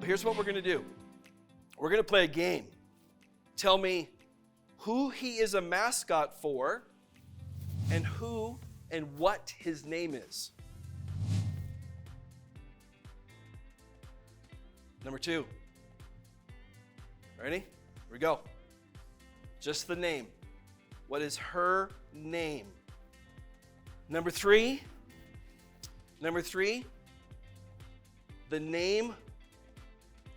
here's what we're going to do. We're going to play a game. Tell me who he is a mascot for and who and what his name is. Number 2. Ready? Here we go. Just the name. What is her name? Number 3. The name,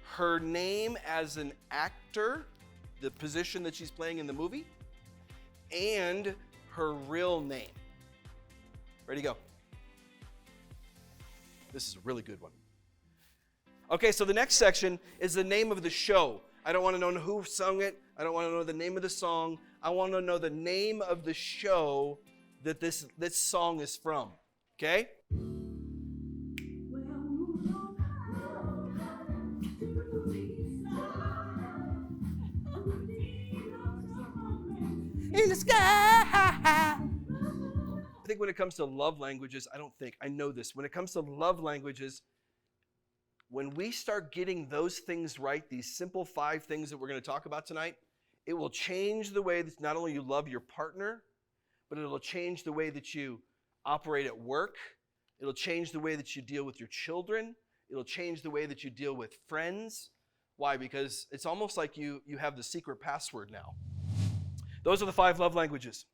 her name as an actor, the position that she's playing in the movie, and her real name. Ready to go. This is a really good one. Okay, so the next section is the name of the show. I don't want to know who sung it. I don't want to know the name of the song. I want to know the name of the show that this song is from. Okay? In the sky. I think when it comes to love languages, I know this. When it comes to love languages, when we start getting those things right, these simple 5 things that we're going to talk about tonight, it will change the way that not only you love your partner, but it'll change the way that you operate at work. It'll change the way that you deal with your children. It'll change the way that you deal with friends. Why? Because it's almost like you have the secret password now. Those are the 5 love languages.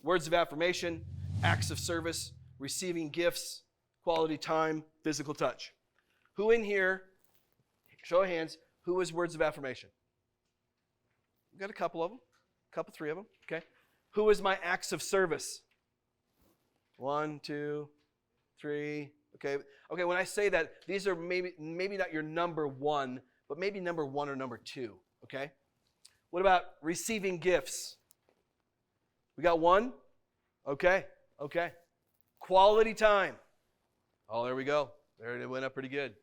Words of affirmation, acts of service, receiving gifts, quality time, physical touch. Who in here, show of hands, who is words of affirmation? We've got a couple of them, 3 of them, okay? Who is my acts of service? 1, 2, 3, okay? Okay, when I say that, these are maybe not your number 1, but maybe number 1 or number 2, okay? What about receiving gifts? We got 1? Okay. Quality time. Oh, there we go. There it went up pretty good.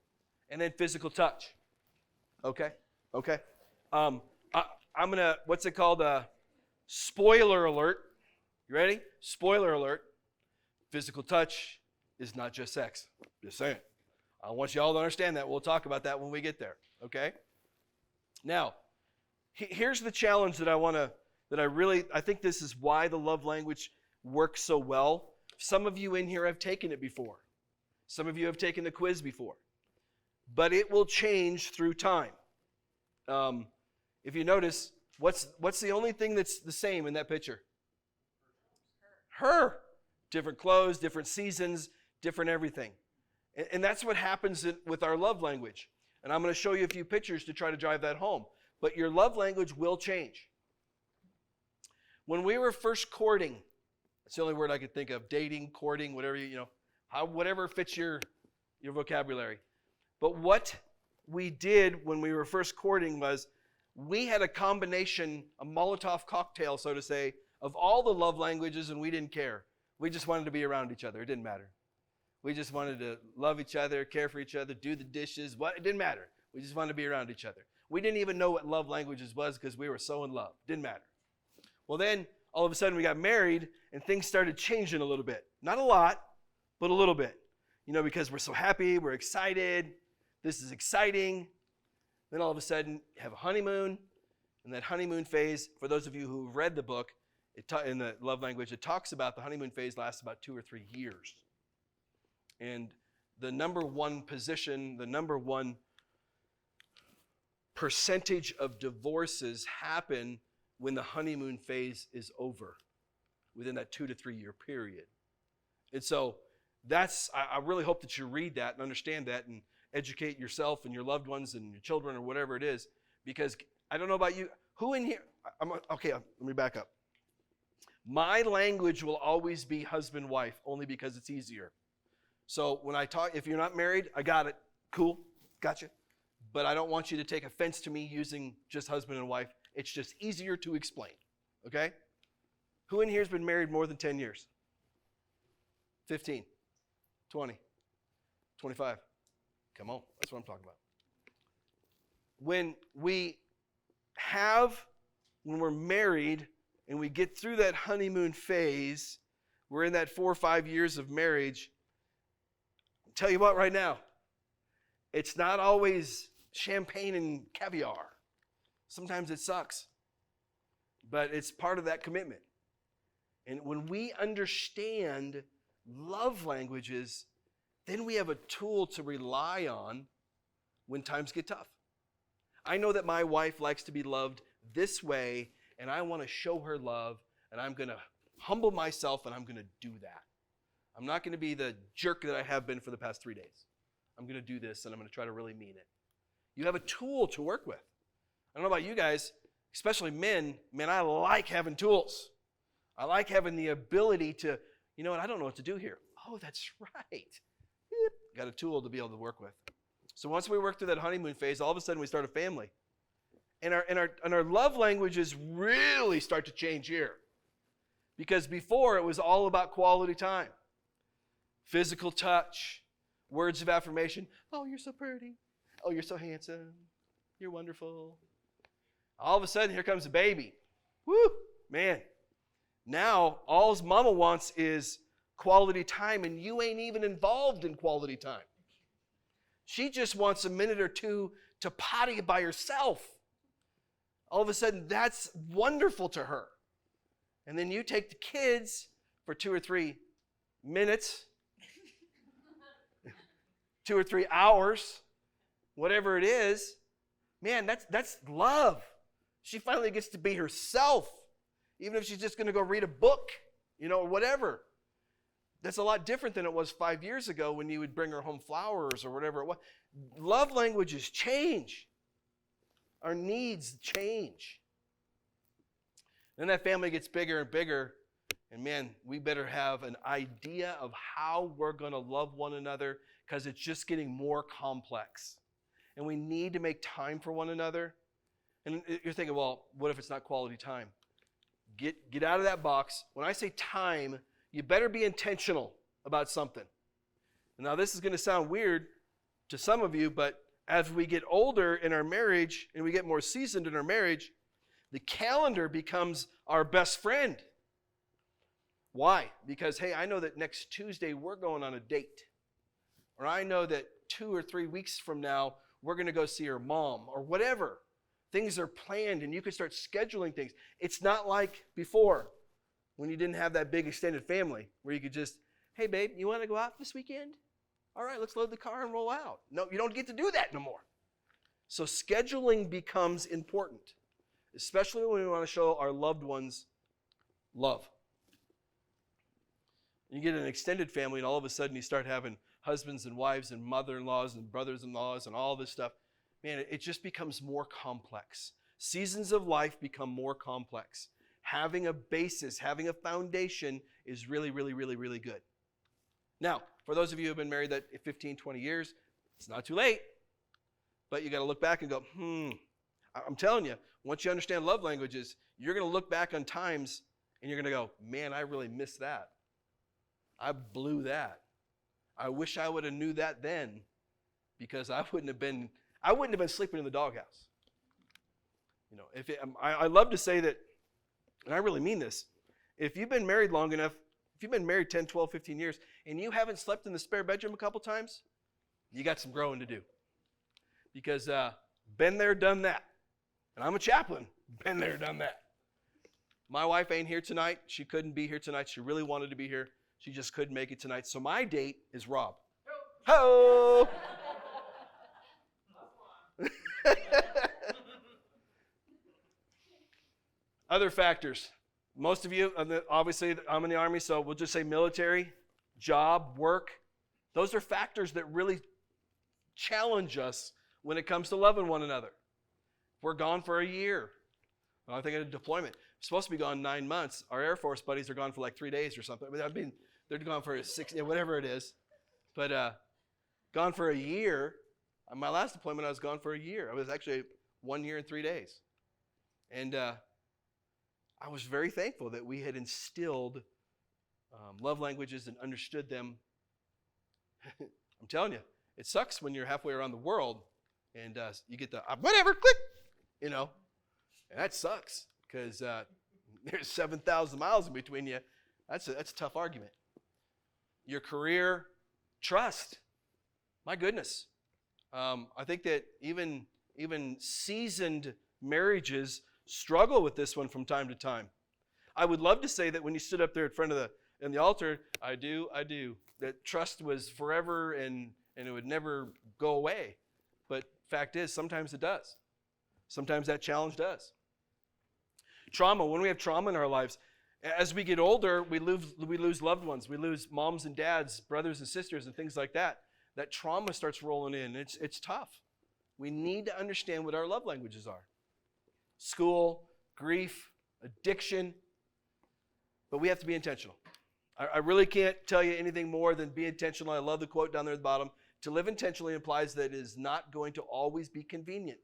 And then physical touch. Okay. I'm going to, what's it called? Spoiler alert. You ready? Spoiler alert. Physical touch is not just sex. Just saying. I want you all to understand that. We'll talk about that when we get there. Okay? Now, here's the challenge that I think this is why the love language works so well. Some of you in here have taken it before. Some of you have taken the quiz before. But it will change through time. If you notice, what's the only thing that's the same in that picture? Her. Different clothes, different seasons, different everything. And that's what happens with our love language. And I'm going to show you a few pictures to try to drive that home. But your love language will change. When we were first courting, that's the only word I could think of, dating, courting, whatever, whatever fits your vocabulary. But what we did when we were first courting was we had a combination, a Molotov cocktail, so to say, of all the love languages, and we didn't care. We just wanted to be around each other. It didn't matter. We just wanted to love each other, care for each other, do the dishes. It didn't matter. We just wanted to be around each other. We didn't even know what love languages was because we were so in love. Didn't matter. Well, then, all of a sudden, we got married, and things started changing a little bit. Not a lot, but a little bit. Because we're so happy, we're excited. This is exciting. Then all of a sudden, you have a honeymoon. And that honeymoon phase, for those of you who've read the book, in the love language, it talks about the honeymoon phase lasts about 2 or 3 years. And the number 1 position, the number 1 percentage of divorces happen when the honeymoon phase is over, within that 2 to 3 year period. And so I really hope that you read that and understand that and educate yourself and your loved ones and your children or whatever it is, because I don't know about you. Who in here, let me back up. My language will always be husband-wife, only because it's easier. So when I talk, if you're not married, I got it. Cool, gotcha. But I don't want you to take offense to me using just husband and wife. It's just easier to explain, okay? Who in here has been married more than 10 years? 15, 20, 25. Come on, that's what I'm talking about. When we're married and we get through that honeymoon phase, we're in that 4 or 5 years of marriage. I'll tell you what right now, it's not always champagne and caviar. Sometimes it sucks, but it's part of that commitment. And when we understand love languages, then we have a tool to rely on when times get tough. I know that my wife likes to be loved this way, and I want to show her love, and I'm going to humble myself, and I'm going to do that. I'm not going to be the jerk that I have been for the past 3 days. I'm going to do this, and I'm going to try to really mean it. You have a tool to work with. I don't know about you guys, especially men. Man, I like having tools. I like having the ability to, you know what, I don't know what to do here. Oh, that's right. Got a tool to be able to work with. So once we work through that honeymoon phase, all of a sudden we start a family. And our love languages really start to change here. Because before it was all about quality time. Physical touch, words of affirmation. Oh, you're so pretty. Oh, you're so handsome. You're wonderful. All of a sudden, here comes a baby. Woo, man. Now, all his mama wants is quality time, and you ain't even involved in quality time. She just wants a minute or two to potty by herself. All of a sudden, that's wonderful to her. And then you take the kids for 2 or 3 minutes, 2 or 3 hours, whatever it is. Man, that's love. She finally gets to be herself, even if she's just going to go read a book, or whatever. That's a lot different than it was 5 years ago when you would bring her home flowers or whatever it was. Love languages change. Our needs change. Then that family gets bigger and bigger, and man, we better have an idea of how we're going to love one another, because it's just getting more complex. And we need to make time for one another. And you're thinking, well, what if it's not quality time? Get out of that box. When I say time, you better be intentional about something. Now, this is going to sound weird to some of you, but as we get older in our marriage and we get more seasoned in our marriage, the calendar becomes our best friend. Why? Because, hey, I know that next Tuesday we're going on a date. Or I know that 2 or 3 weeks from now we're going to go see her mom, or whatever. Things are planned, and you can start scheduling things. It's not like before when you didn't have that big extended family where you could just, hey, babe, you want to go out this weekend? All right, let's load the car and roll out. No, you don't get to do that no more. So scheduling becomes important, especially when we want to show our loved ones love. You get an extended family, and all of a sudden you start having husbands and wives and mother-in-laws and brothers-in-laws and all this stuff. Man, it just becomes more complex. Seasons of life become more complex. Having a basis, having a foundation is really, really, really, really good. Now, for those of you who have been married that 15, 20 years, it's not too late. But you got to look back and go, I'm telling you, once you understand love languages, you're going to look back on times and you're going to go, man, I really missed that. I blew that. I wish I would have knew that then, because I wouldn't have been sleeping in the doghouse. I love to say that, and I really mean this, if you've been married long enough, if you've been married 10, 12, 15 years, and you haven't slept in the spare bedroom a couple times, you got some growing to do. Because been there, done that. And I'm a chaplain. Been there, done that. My wife ain't here tonight. She couldn't be here tonight. She really wanted to be here. She just couldn't make it tonight. So my date is Rob. Ho! Other factors. Most of you, obviously, I'm in the Army, so we'll just say military, job, work. Those are factors that really challenge us when it comes to loving one another. We're gone for a year. I think at a deployment, we're supposed to be gone 9 months. Our Air Force buddies are gone for like 3 days or something. They're gone for 6, whatever it is. But gone for a year. On my last deployment, I was gone for a year. I was actually 1 year and 3 days. And I was very thankful that we had instilled love languages and understood them. I'm telling you, it sucks when you're halfway around the world and you get the whatever, click, and that sucks because there's 7,000 miles in between you. That's a tough argument. Your career, trust. My goodness. I think that even seasoned marriages struggle with this one from time to time. I would love to say that when you stood up there in front of the altar, I do, that trust was forever and it would never go away. But fact is, sometimes it does. Sometimes that challenge does. Trauma, when we have trauma in our lives, as we get older, we lose loved ones. We lose moms and dads, brothers and sisters, and things like that. That trauma starts rolling in. It's tough. We need to understand what our love languages are. School, grief, addiction. But we have to be intentional. I really can't tell you anything more than be intentional. I love the quote down there at the bottom. To live intentionally implies that it is not going to always be convenient,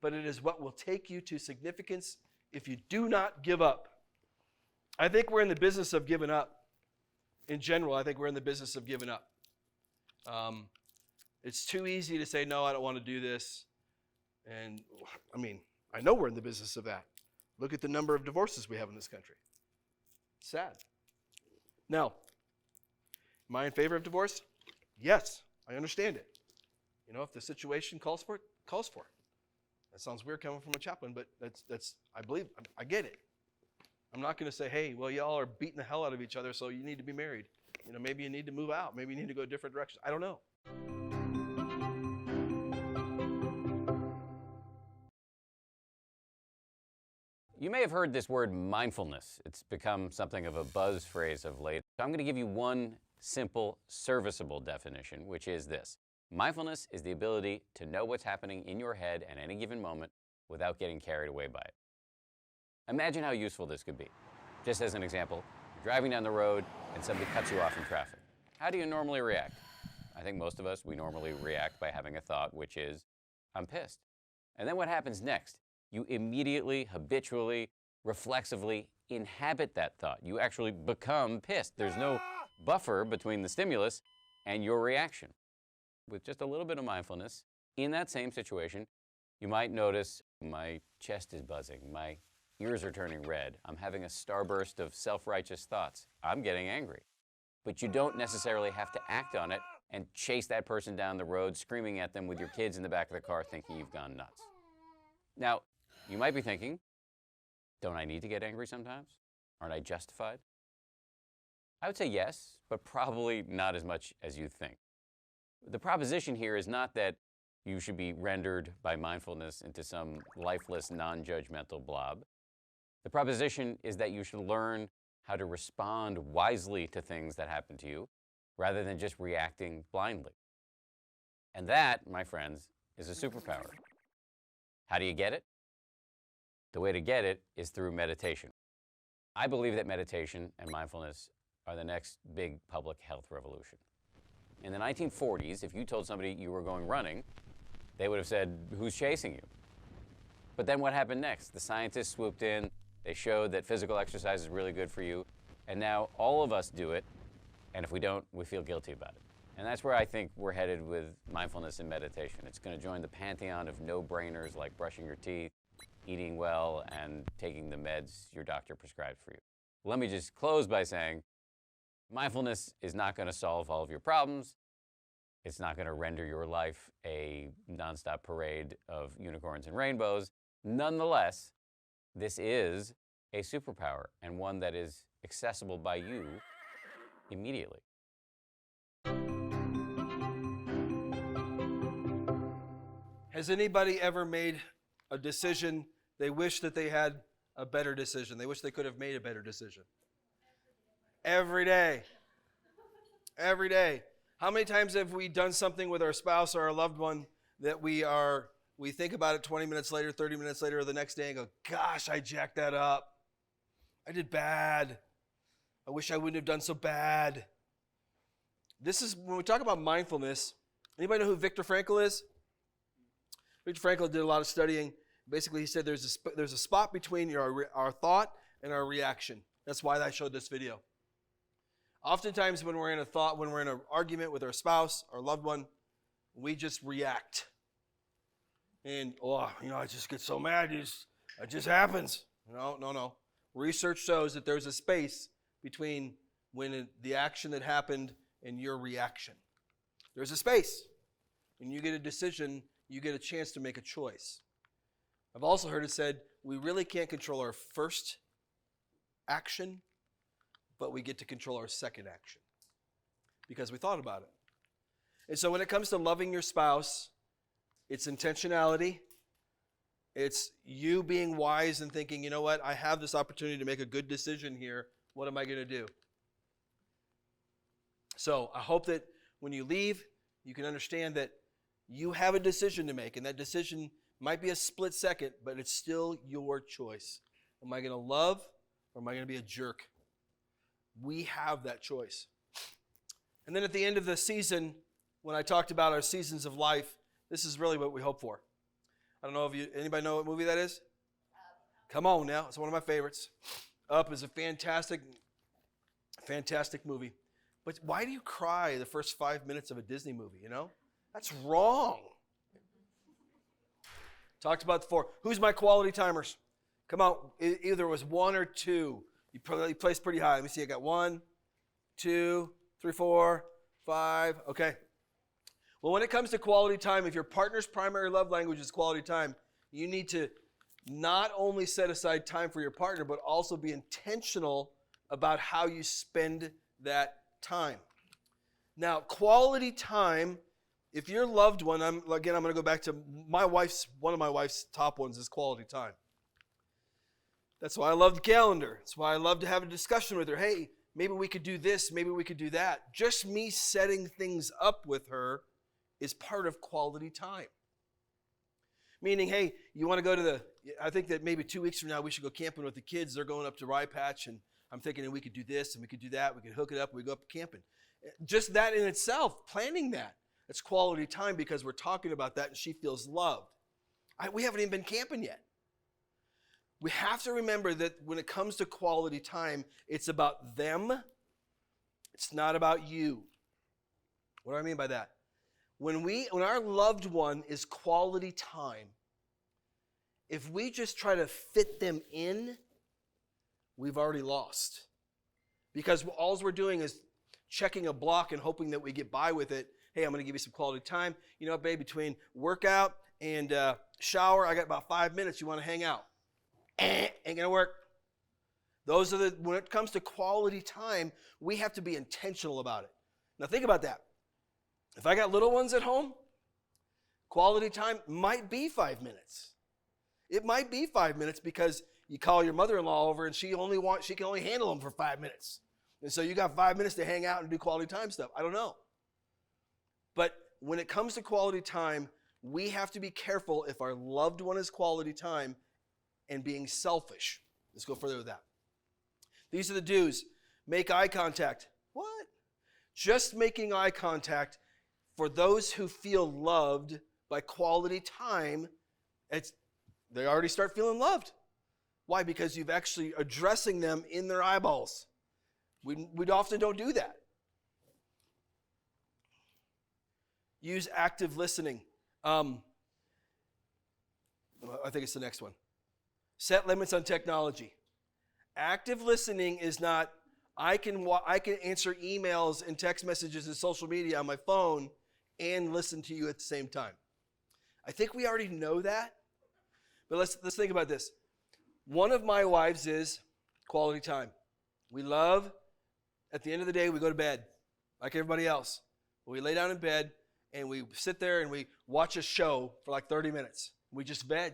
but it is what will take you to significance if you do not give up. I think we're in the business of giving up. In general, I think we're in the business of giving up. It's too easy to say, no, I don't want to do this. And I mean, I know we're in the business of that. Look at the number of divorces we have in this country. It's sad. Now, am I in favor of divorce? Yes, I understand it. You know, if the situation calls for it, calls for it. That sounds weird coming from a chaplain, but that's I believe, I get it. I'm not going to say, hey, well, y'all are beating the hell out of each other, so you need to be married. You know, maybe you need to move out. Maybe you need to go a different direction. I don't know. You may have heard this word mindfulness. It's become something of a buzz phrase of late. I'm going to give you one simple, serviceable definition, which is this. Mindfulness is the ability to know what's happening in your head at any given moment without getting carried away by it. Imagine how useful this could be. Just as an example, you're driving down the road and somebody cuts you off in traffic. How do you normally react? I think most of us, we normally react by having a thought, which is, I'm pissed. And then what happens next? You immediately, habitually, reflexively inhabit that thought. You actually become pissed. There's no buffer between the stimulus and your reaction. With just a little bit of mindfulness, in that same situation, you might notice my chest is buzzing, my ears are turning red, I'm having a starburst of self-righteous thoughts, I'm getting angry. But you don't necessarily have to act on it and chase that person down the road, screaming at them with your kids in the back of the car thinking you've gone nuts. Now, you might be thinking, don't I need to get angry sometimes? Aren't I justified? I would say yes, but probably not as much as you think. The proposition here is not that you should be rendered by mindfulness into some lifeless, non-judgmental blob. The proposition is that you should learn how to respond wisely to things that happen to you, rather than just reacting blindly. And that, my friends, is a superpower. How do you get it? The way to get it is through meditation. I believe that meditation and mindfulness are the next big public health revolution. In the 1940s, if you told somebody you were going running, they would have said, who's chasing you? But then what happened next? The scientists swooped in, they showed that physical exercise is really good for you, and now all of us do it, and if we don't, we feel guilty about it. And that's where I think we're headed with mindfulness and meditation. It's going to join the pantheon of no-brainers like brushing your teeth, eating well, and taking the meds your doctor prescribed for you. Let me just close by saying, mindfulness is not going to solve all of your problems. It's not going to render your life a nonstop parade of unicorns and rainbows. Nonetheless, this is a superpower, and one that is accessible by you immediately. Has anybody ever made a decision they wish that they had a better decision? They wish they could have made a better decision. Every day. Every day. How many times have we done something with our spouse or our loved one that we think about it 20 minutes later, 30 minutes later, or the next day and go, gosh, I jacked that up. I did bad. I wish I wouldn't have done so bad. This is, when we talk about mindfulness, anybody know who Viktor Frankl is? Viktor Frankl did a lot of studying. Basically, he said there's a spot between our thought and our reaction. That's why I showed this video. Oftentimes when we're in an argument with our spouse, our loved one, we just react. And, I just get so mad. It just happens. No. Research shows that there's a space between the action that happened and your reaction. There's a space. When you get a decision, you get a chance to make a choice. I've also heard it said, we really can't control our first action, but we get to control our second action because we thought about it. And so when it comes to loving your spouse, it's intentionality. It's you being wise and thinking, you know what, I have this opportunity to make a good decision here. What am I going to do? So I hope that when you leave, you can understand that you have a decision to make, and that decision might be a split second, but it's still your choice. Am I going to love or am I going to be a jerk? We have that choice. And then at the end of the season, when I talked about our seasons of life, this is really what we hope for. I don't know if anybody know what movie that is? Come on now. It's one of my favorites. Up is a fantastic movie. But why do you cry the first 5 minutes of a Disney movie, you know? That's wrong. Talked about before. Who's my quality timers? Come on. Either it was 1 or 2. You probably placed pretty high. Let me see. I got 1, 2, 3, 4, 5. Okay. Well, when it comes to quality time, if your partner's primary love language is quality time, you need to not only set aside time for your partner, but also be intentional about how you spend that time. Now, quality time, if your loved one, I'm going to go back to one of my wife's top ones is quality time. That's why I love the calendar. That's why I love to have a discussion with her. Hey, maybe we could do this, maybe we could do that. Just me setting things up with her is part of quality time. Meaning, hey, you want to go to I think that maybe 2 weeks from now we should go camping with the kids. They're going up to Rye Patch, and I'm thinking that we could do this and we could do that. We could hook it up and we go up camping. Just that in itself, planning that, it's quality time because we're talking about that and she feels loved. We haven't even been camping yet. We have to remember that when it comes to quality time, it's about them. It's not about you. What do I mean by that? When our loved one is quality time, if we just try to fit them in, we've already lost. Because all we're doing is checking a block and hoping that we get by with it. Hey, I'm going to give you some quality time. You know what, babe, between workout and shower, I got about 5 minutes. You want to hang out? Ain't going to work. When it comes to quality time, we have to be intentional about it. Now think about that. If I got little ones at home, quality time might be 5 minutes. It might be 5 minutes because you call your mother-in-law over and she can only handle them for 5 minutes. And so you got 5 minutes to hang out and do quality time stuff. I don't know. But when it comes to quality time, we have to be careful if our loved one is quality time and being selfish. Let's go further with that. These are the do's. Make eye contact. What? Just making eye contact for those who feel loved by quality time, they already start feeling loved. Why? Because you've actually addressing them in their eyeballs. We often don't do that. Use active listening. I think it's the next one. Set limits on technology. Active listening is not, I can answer emails and text messages and social media on my phone and listen to you at the same time. I think we already know that, but let's think about this. One of my wives is quality time. We love, at the end of the day, we go to bed like everybody else. We lay down in bed and we sit there and we watch a show for like 30 minutes. We just veg.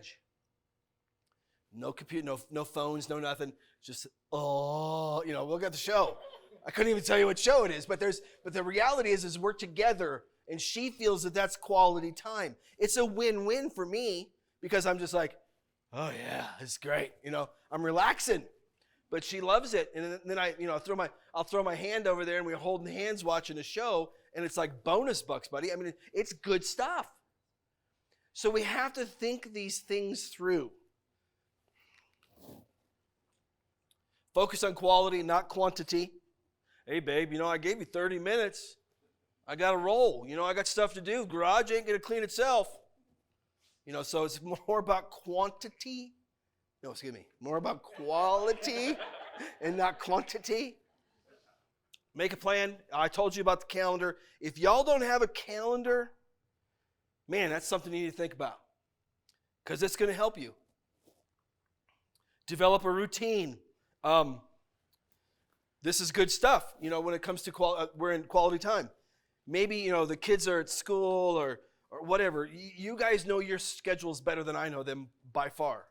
No computer, no phones, no nothing. Just, we'll get the show. I couldn't even tell you what show it is, but the reality is we're together and she feels that that's quality time. It's a win-win for me because I'm just like, oh yeah, it's great. I'm relaxing, but she loves it. And then I'll throw my hand over there and we're holding hands watching a show and it's like bonus bucks, buddy. I mean, it's good stuff. So we have to think these things through. Focus on quality, not quantity. Hey, babe, I gave you 30 minutes. I got to roll. I got stuff to do. Garage ain't going to clean itself. So it's more about quantity. No, excuse me. More about quality and not quantity. Make a plan. I told you about the calendar. If y'all don't have a calendar, Man, that's something you need to think about because it's going to help you. Develop a routine. This is good stuff, when it comes to we're in quality time. Maybe, the kids are at school or whatever. You guys know your schedules better than I know them by far.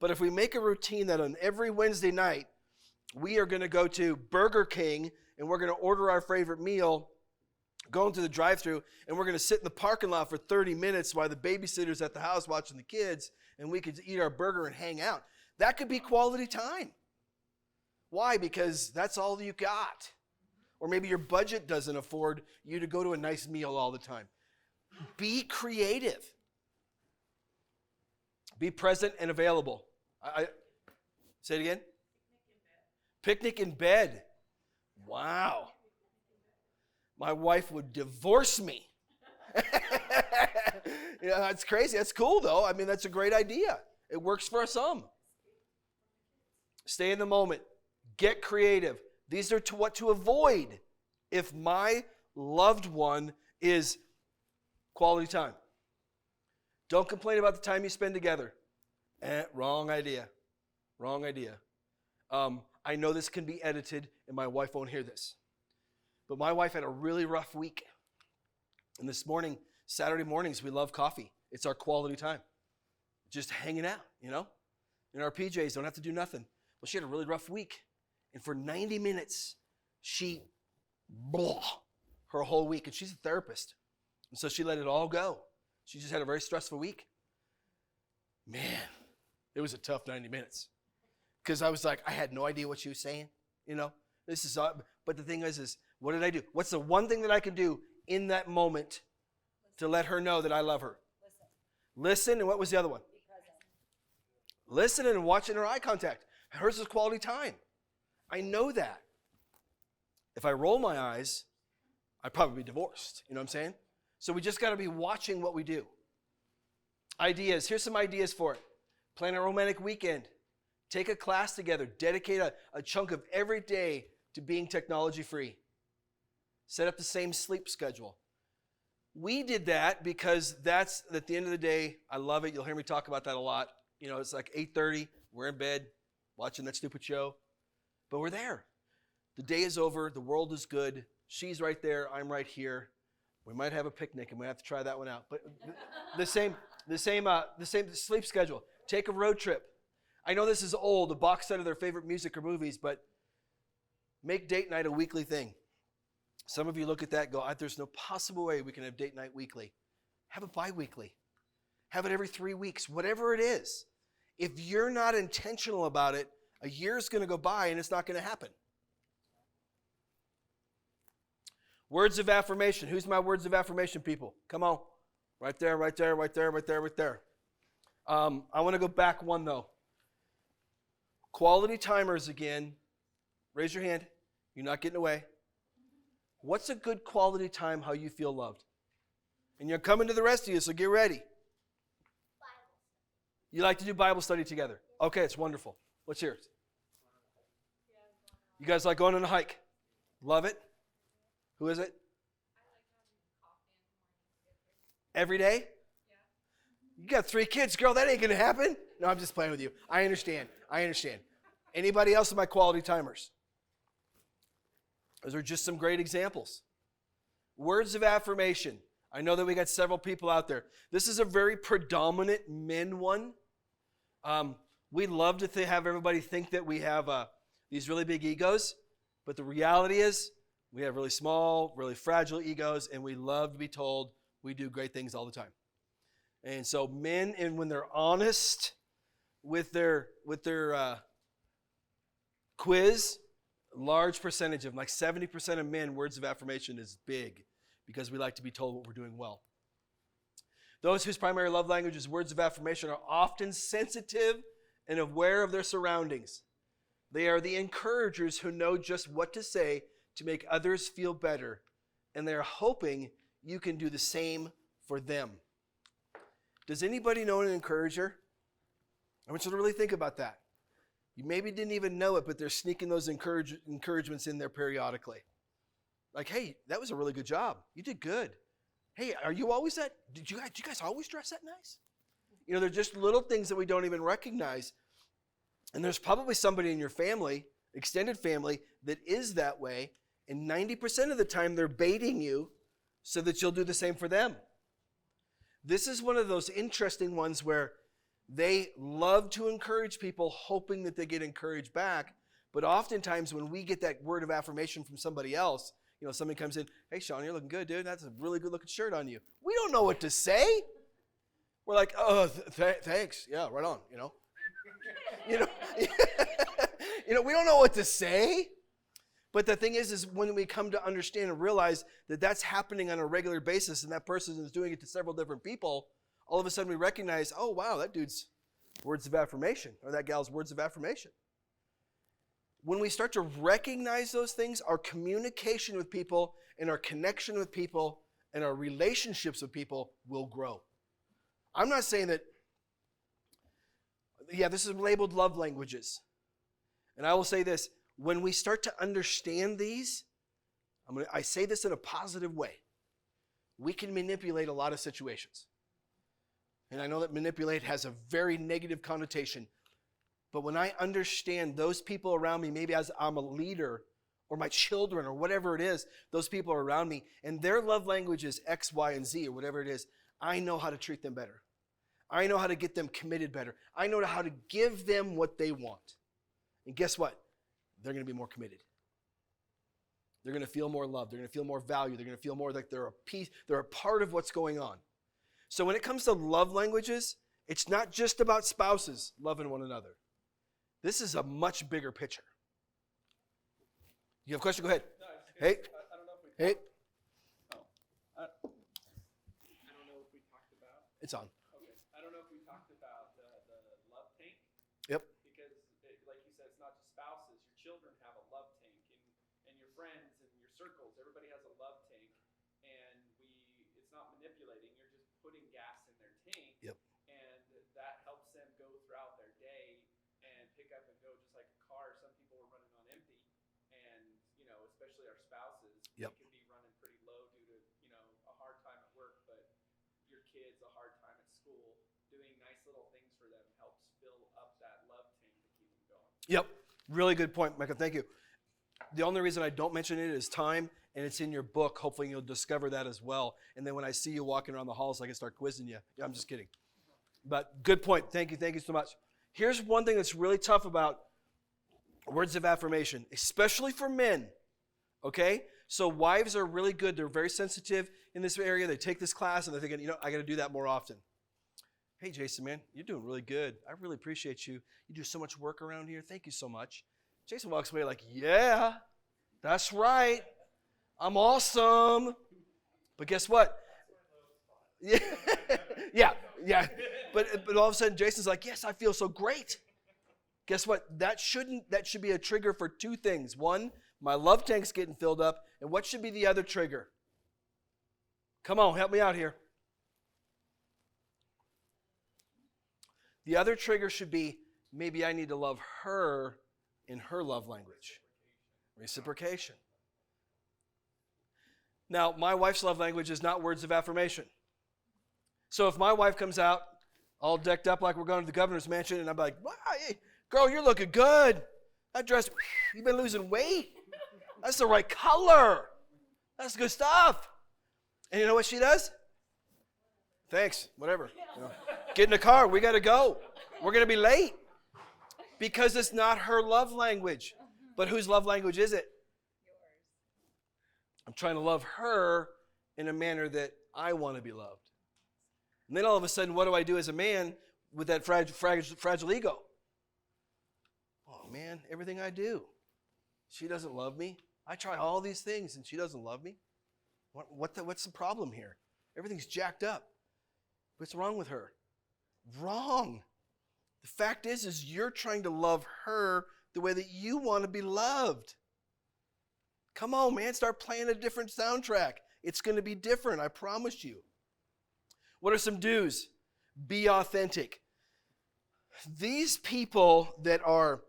But if we make a routine that on every Wednesday night, we are going to go to Burger King and we're going to order our favorite meal, go into the drive-thru, and we're going to sit in the parking lot for 30 minutes while the babysitter's at the house watching the kids, and we could eat our burger and hang out. That could be quality time. Why? Because that's all you got. Or maybe your budget doesn't afford you to go to a nice meal all the time. Be creative. Be present and available. Say it again. Picnic in bed. Wow. My wife would divorce me. That's crazy. That's cool, though. I mean, that's a great idea. It works for some. Stay in the moment. Get creative. These are what to avoid if my loved one is quality time. Don't complain about the time you spend together. Wrong idea. Wrong idea. I know this can be edited, and my wife won't hear this. But my wife had a really rough week. And this morning, Saturday mornings, we love coffee. It's our quality time. Just hanging out, in our PJs, don't have to do nothing. Well, she had a really rough week. And for 90 minutes, she blew her whole week. And she's a therapist. And so she let it all go. She just had a very stressful week. Man, it was a tough 90 minutes. Because I was like, I had no idea what she was saying. This is, but the thing is what did I do? What's the one thing that I can do in that moment to let her know that I love her? Listen, and what was the other one? Listen and watching her eye contact. Hers is quality time. I know that. If I roll my eyes, I'd probably be divorced. You know what I'm saying? So we just got to be watching what we do. Ideas. Here's some ideas for it. Plan a romantic weekend. Take a class together. Dedicate a chunk of every day to being technology free. Set up the same sleep schedule. We did that because that's, at the end of the day, I love it. You'll hear me talk about that a lot. It's like 8:30. We're in bed watching that stupid show. But we're there. The day is over. The world is good. She's right there. I'm right here. We might have a picnic, and we have to try that one out. But the same sleep schedule. Take a road trip. I know this is old, a box set of their favorite music or movies, but make date night a weekly thing. Some of you look at that and go, there's no possible way we can have date night weekly. Have it bi-weekly. Have it every 3 weeks, whatever it is. If you're not intentional about it, a year's going to go by and it's not going to happen. Words of affirmation. Who's my words of affirmation people? Come on. Right there, right there, right there, right there, right there. I want to go back one, though. Quality timers again. Raise your hand. You're not getting away. What's a good quality time how you feel loved? And you're coming to the rest of you, so get ready. You like to do Bible study together? Okay, it's wonderful. What's yours? You guys like going on a hike? Love it? Who is it? Every day? You got 3 kids, girl. That ain't going to happen. No, I'm just playing with you. I understand. Anybody else in my quality timers? Those are just some great examples. Words of affirmation. I know that we got several people out there. This is a very predominant men one. We love to have everybody think that we have these really big egos, but the reality is we have really small, really fragile egos, and we love to be told we do great things all the time. And so men, and when they're honest with their quiz, large percentage of them, like 70% of men, words of affirmation is big because we like to be told what we're doing well. Those whose primary love language is words of affirmation are often sensitive and aware of their surroundings. They are the encouragers who know just what to say to make others feel better, and they're hoping you can do the same for them. Does anybody know an encourager? I want you to really think about that. You maybe didn't even know it, but they're sneaking those encouragements in there periodically. Like, hey, that was a really good job. You did good. Hey, are you always that? Did you guys always dress that nice? You know, they're just little things that we don't even recognize. And there's probably somebody in your family, extended family, that is that way. And 90% of the time, they're baiting you so that you'll do the same for them. This is one of those interesting ones where they love to encourage people, hoping that they get encouraged back. But oftentimes, when we get that word of affirmation from somebody else, you know, somebody comes in, hey, Sean, you're looking good, dude. That's a really good-looking shirt on you. We don't know what to say. We're like, oh, thanks. Yeah, right on, you know. You know, we don't know what to say. But the thing is when we come to understand and realize that that's happening on a regular basis and that person is doing it to several different people, all of a sudden we recognize, oh, wow, that dude's words of affirmation or that gal's words of affirmation. When we start to recognize those things, our communication with people and our connection with people and our relationships with people will grow. I'm not saying that, this is labeled love languages. And I will say this, when we start to understand these, I say this in a positive way, we can manipulate a lot of situations. And I know that manipulate has a very negative connotation. But when I understand those people around me, maybe as I'm a leader or my children or whatever it is, those people are around me, and their love language is X, Y, and Z or whatever it is, I know how to treat them better. I know how to get them committed better. I know how to give them what they want. And guess what? They're going to be more committed. They're going to feel more love. They're going to feel more value. They're going to feel more like they're a piece, they're a part of what's going on. So when it comes to love languages, it's not just about spouses loving one another. This is a much bigger picture. You have a question? Go ahead. No, hey. I don't know if we Hey. I don't know if we talked about. It's on. Okay. I don't know if we talked about the love tank. Yep. Because, like you said, it's not just spouses. Your children have a love tank, and your friends and your circles. Everybody has a love tank, and it's not manipulating. You're just putting gas in their tank. Yep. And that helps them go throughout their day and pick up and go, just like a car. Some people are running on empty, and especially our spouses, Yep. they can be running pretty low due to a hard time at work, but your kids a hard time at school. Doing nice little things for them helps fill up that love tank to keep them going. Yep. Really good point, Michael. Thank you. The only reason I don't mention it is time, and it's in your book. Hopefully you'll discover that as well. And then when I see you walking around the halls, I can start quizzing you. Yeah, I'm just kidding. But good point. Thank you. Thank you so much. Here's one thing that's really tough about words of affirmation, especially for men. Okay? So wives are really good. They're very sensitive in this area. They take this class and they're thinking, I got to do that more often. Hey, Jason, man, you're doing really good. I really appreciate you. You do so much work around here. Thank you so much. Jason walks away like, yeah, that's right. I'm awesome. But guess what? Yeah. But all of a sudden, Jason's like, yes, I feel so great. Guess what? That should be a trigger for two things. One, my love tank's getting filled up. And what should be the other trigger? Come on, help me out here. The other trigger should be, maybe I need to love her in her love language. Reciprocation. Now, my wife's love language is not words of affirmation. So if my wife comes out all decked up like we're going to the governor's mansion, and I'm like, wow, hey, girl, you're looking good. That dress, you've been losing weight. That's the right color. That's good stuff. And you know what she does? Thanks, whatever. Get in the car. We got to go. We're going to be late. Because it's not her love language. But whose love language is it? Yours. I'm trying to love her in a manner that I want to be loved. And then all of a sudden, what do I do as a man with that fragile ego? Oh, man, everything I do. She doesn't love me. I try all these things, and she doesn't love me. What's the problem here? Everything's jacked up. What's wrong with her? Wrong. The fact is you're trying to love her the way that you want to be loved. Come on, man, start playing a different soundtrack. It's going to be different, I promise you. What are some do's? Be authentic. These people that are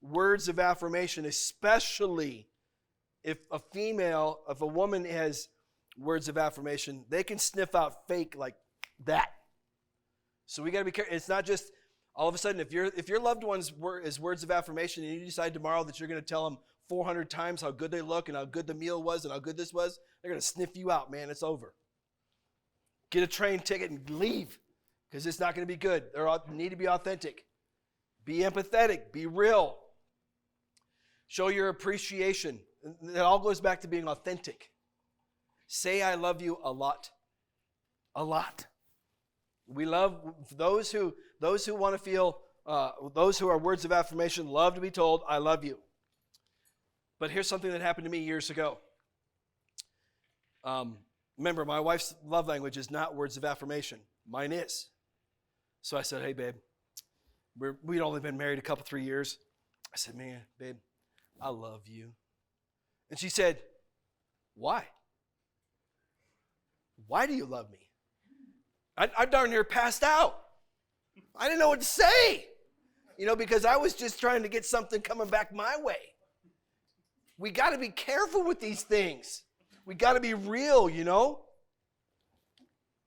words of affirmation, especially if a woman has words of affirmation. They can sniff out fake like that. So we got to be careful. It's not just all of a sudden, if your loved one's is words of affirmation and you decide tomorrow that you're going to tell them 400 times how good they look and how good the meal was and how good this was, they're going to sniff you out, man. It's over. Get a train ticket and leave because it's not going to be good. They need to be authentic. Be empathetic. Be real. Show your appreciation. It all goes back to being authentic. Say I love you a lot. A lot. We love those who want to feel, those who are words of affirmation love to be told, I love you. But here's something that happened to me years ago. Remember, my wife's love language is not words of affirmation. Mine is. So I said, hey, babe, we'd only been married a couple, 3 years. I said, man, babe, I love you. And she said, why? Why do you love me? I darn near passed out. I didn't know what to say, because I was just trying to get something coming back my way. We got to be careful with these things. We got to be real,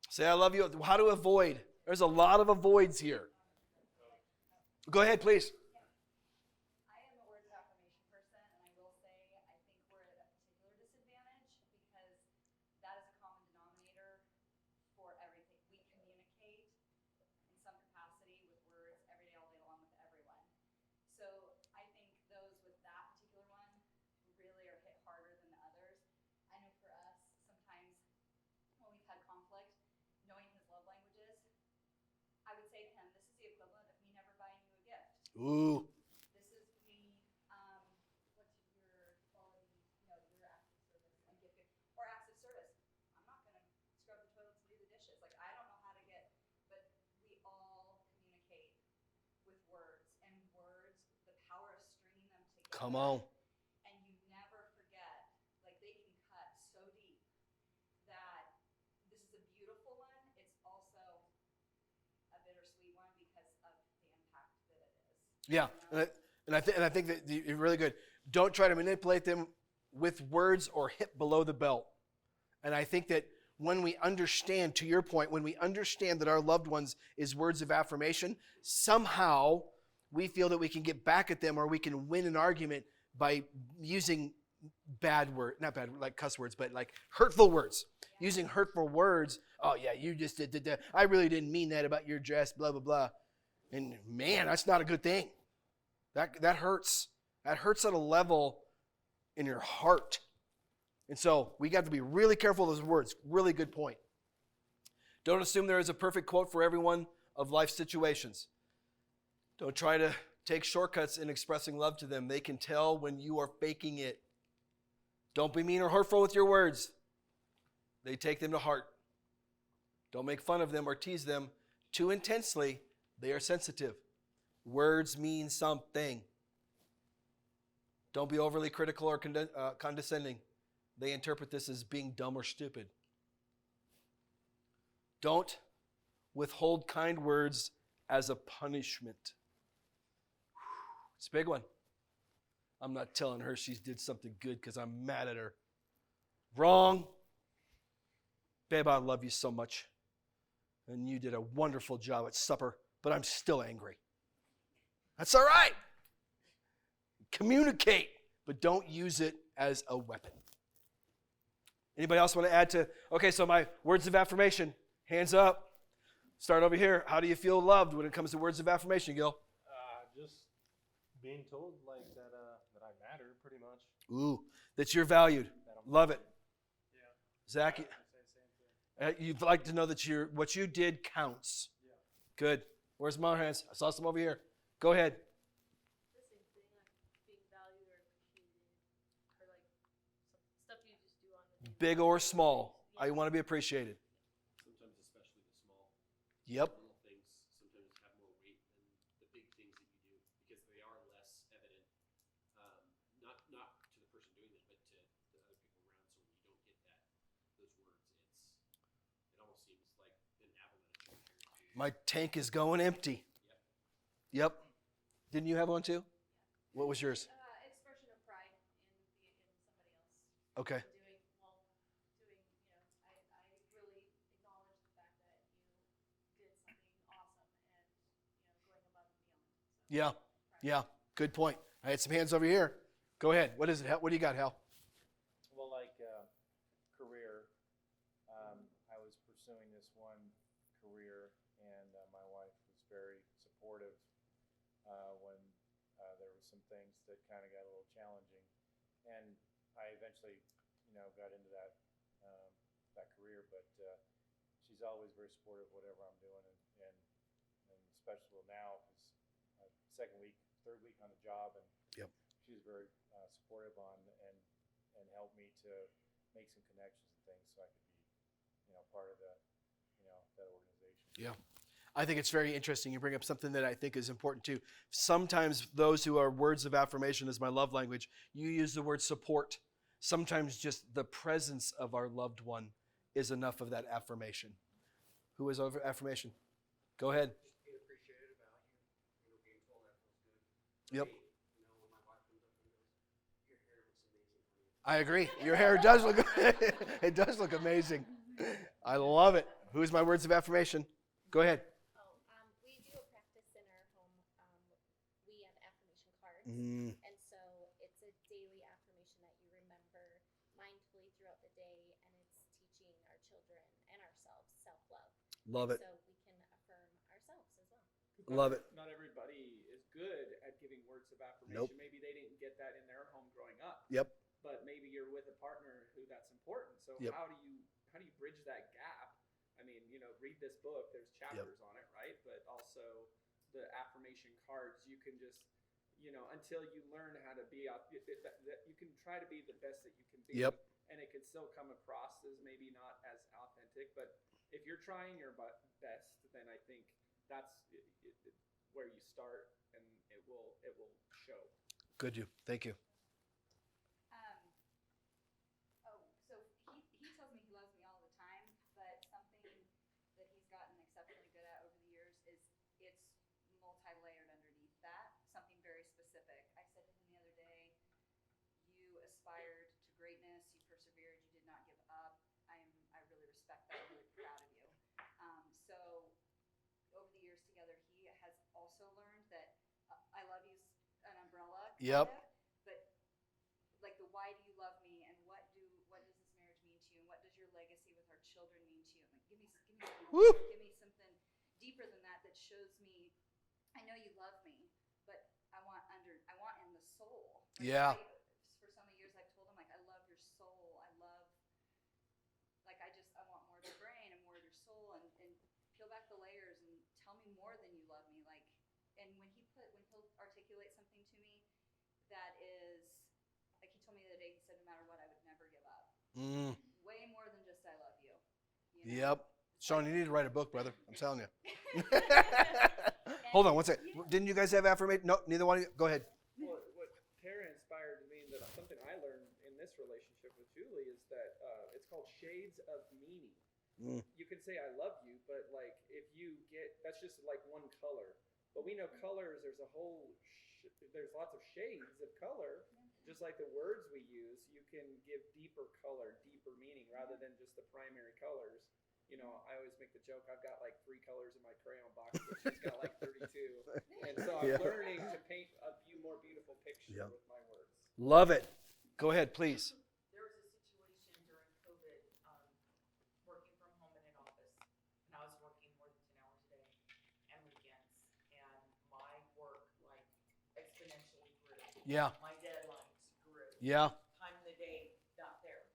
Say, I love you. How to avoid. There's a lot of avoids here. Go ahead, please. I am a words of affirmation person, and I will say I think we're at a particular disadvantage because that is a common denominator for everything. We communicate in some capacity with words every day, all day long with everyone. So I think those with that particular one really are hit harder than the others. I know for us, sometimes when we've had conflict, knowing his love languages, I would say to him, this is the equivalent of me never buying you a gift. Ooh. This is me, what's your quality, your acts of service and gifting, or acts of service. I'm not going to scrub the toilets and do the dishes. Like, I don't know how to but we all communicate with words, and words, the power of stringing them together. Come on. And you never forget, like, they can cut so deep that this is a beautiful one. It's also a bittersweet one because of the impact that it is. Yeah, and I think that you're really good. Don't try to manipulate them with words or hit below the belt. And I think that when we understand, to your point, when we understand that our loved ones is words of affirmation, somehow we feel that we can get back at them or we can win an argument by using not bad, like cuss words, but like hurtful words. Yeah. Using hurtful words. Oh yeah, you just did that. I really didn't mean that about your dress, blah, blah, blah. And man, that's not a good thing. That hurts. That hurts at a level in your heart. And so we got to be really careful of those words. Really good point. Don't assume there is a perfect quote for every one of life's situations. Don't try to take shortcuts in expressing love to them. They can tell when you are faking it. Don't be mean or hurtful with your words. They take them to heart. Don't make fun of them or tease them too intensely. They are sensitive. Words mean something. Don't be overly critical or condescending. They interpret this as being dumb or stupid. Don't withhold kind words as a punishment. It's a big one. I'm not telling her she did something good because I'm mad at her. Wrong. Babe, I love you so much. And you did a wonderful job at supper, but I'm still angry. That's all right. Communicate, but don't use it as a weapon. Anybody else want to add to? Okay, so my words of affirmation. Hands up. Start over here. How do you feel loved when it comes to words of affirmation, Gil? Just being told like that I matter, pretty much. Ooh, that you're valued. Love it. Yeah. Zach, I say the same thing. you'd like to know that what you did counts. Yeah. Good. Where's my hands? I saw some over here. Go ahead. The same thing, like being valued or appreciated, or like some stuff you just do on the daily Big or basis. small, Yeah. I want to be appreciated. Sometimes especially the small. Yep. Little things sometimes have more weight than the big things that you do because they are less evident. Not to the person doing them, but to the other people around. So when you don't get those words, it almost seems like an avalanche compared to. My tank is going empty. Yep. Didn't you have one too? What was yours? Expression of pride in somebody else. Okay. Doing Yeah. Yeah. Good point. I had some hands over here. Go ahead. What is it? What do you got, Hal? Well, like career, I was pursuing this one career, and my wife was very supportive when there were some things that kind of got a little challenging, and I eventually, got into that career. But she's always very supportive of whatever I'm doing, and especially now because third week on the job, and Yep. she was very supportive and helped me to make some connections and things so I could be, part of that organization. Yeah. I think it's very interesting. You bring up something that I think is important too. Sometimes those who are words of affirmation as my love language, you use the word support. Sometimes just the presence of our loved one is enough of that affirmation. Who is over affirmation? Go ahead. Being appreciated, valued, being told that feels good. Yep. Hey, when my wife comes up and goes, your hair looks amazing, honey. I agree. Your hair does look it does look amazing. I love it. Who's my words of affirmation? Go ahead. We do a practice in our home. We have affirmation cards. Mm. And so it's a daily affirmation that you remember mindfully throughout the day, and it's teaching our children and ourselves self-love. Love it. So we can affirm ourselves as well. Love it. Not everybody is good at giving words of affirmation. Nope. Maybe they didn't get that in their home growing up. Yep. But maybe you're with a partner who that's important. So Yep. how do you bridge that gap? I mean, read this book. There's chapters on it, right? But also the affirmation cards. You can just, until you learn how to be, you can try to be the best that you can be. Yep. And it can still come across as maybe not as authentic. But if you're trying your best, then I think that's where you start, and it will show. Good. Thank you. So he tells me he loves me all the time, but something that he's gotten exceptionally good at over the years is it's multi-layered underneath that, something very specific. I said to him the other day, you aspired to greatness, you persevered, you did not give up. I really respect that, I'm really proud of you. So over the years together, he has also learned that I love you's an umbrella. Yep. But like the why do you love me, and what does this marriage mean to you, and what does your legacy with our children mean to you? I'm like, give me something deeper than that shows me I know you love me, but I want in the soul. Yeah. For so many years I've told him, like, I love your soul. I want more of your brain and more of your soul, and peel back the layers and tell me more than you love me. Like, and when he'll articulate something to me that is, like, he told me the other day, he said, no matter what, I would never give up. Mm. Way more than just I love you. Yep. Sean, you need to write a book, brother. I'm telling you. Hold on one second. Didn't you guys have affirmation? No, neither one of you. Go ahead. Well, what Tara inspired me, that something I learned in this relationship with Julie, is that it's called shades of meaning. Mm. You can say I love you, but like if you get, that's just like one color. But we know colors. There's there's lots of shades of color. Just like the words we use, you can give deeper color, deeper meaning, rather than just the primary colors. I always make the joke, I've got like 3 colors in my crayon box, but she's got like 32. And so I'm learning to paint a more beautiful picture with my words. Love it. Go ahead, please. There was a situation during COVID, working from home in an office, and I was working more than 10 hours a day and weekends, and my work like exponentially grew. Yeah. My deadlines grew. Yeah. Time of the day, not there.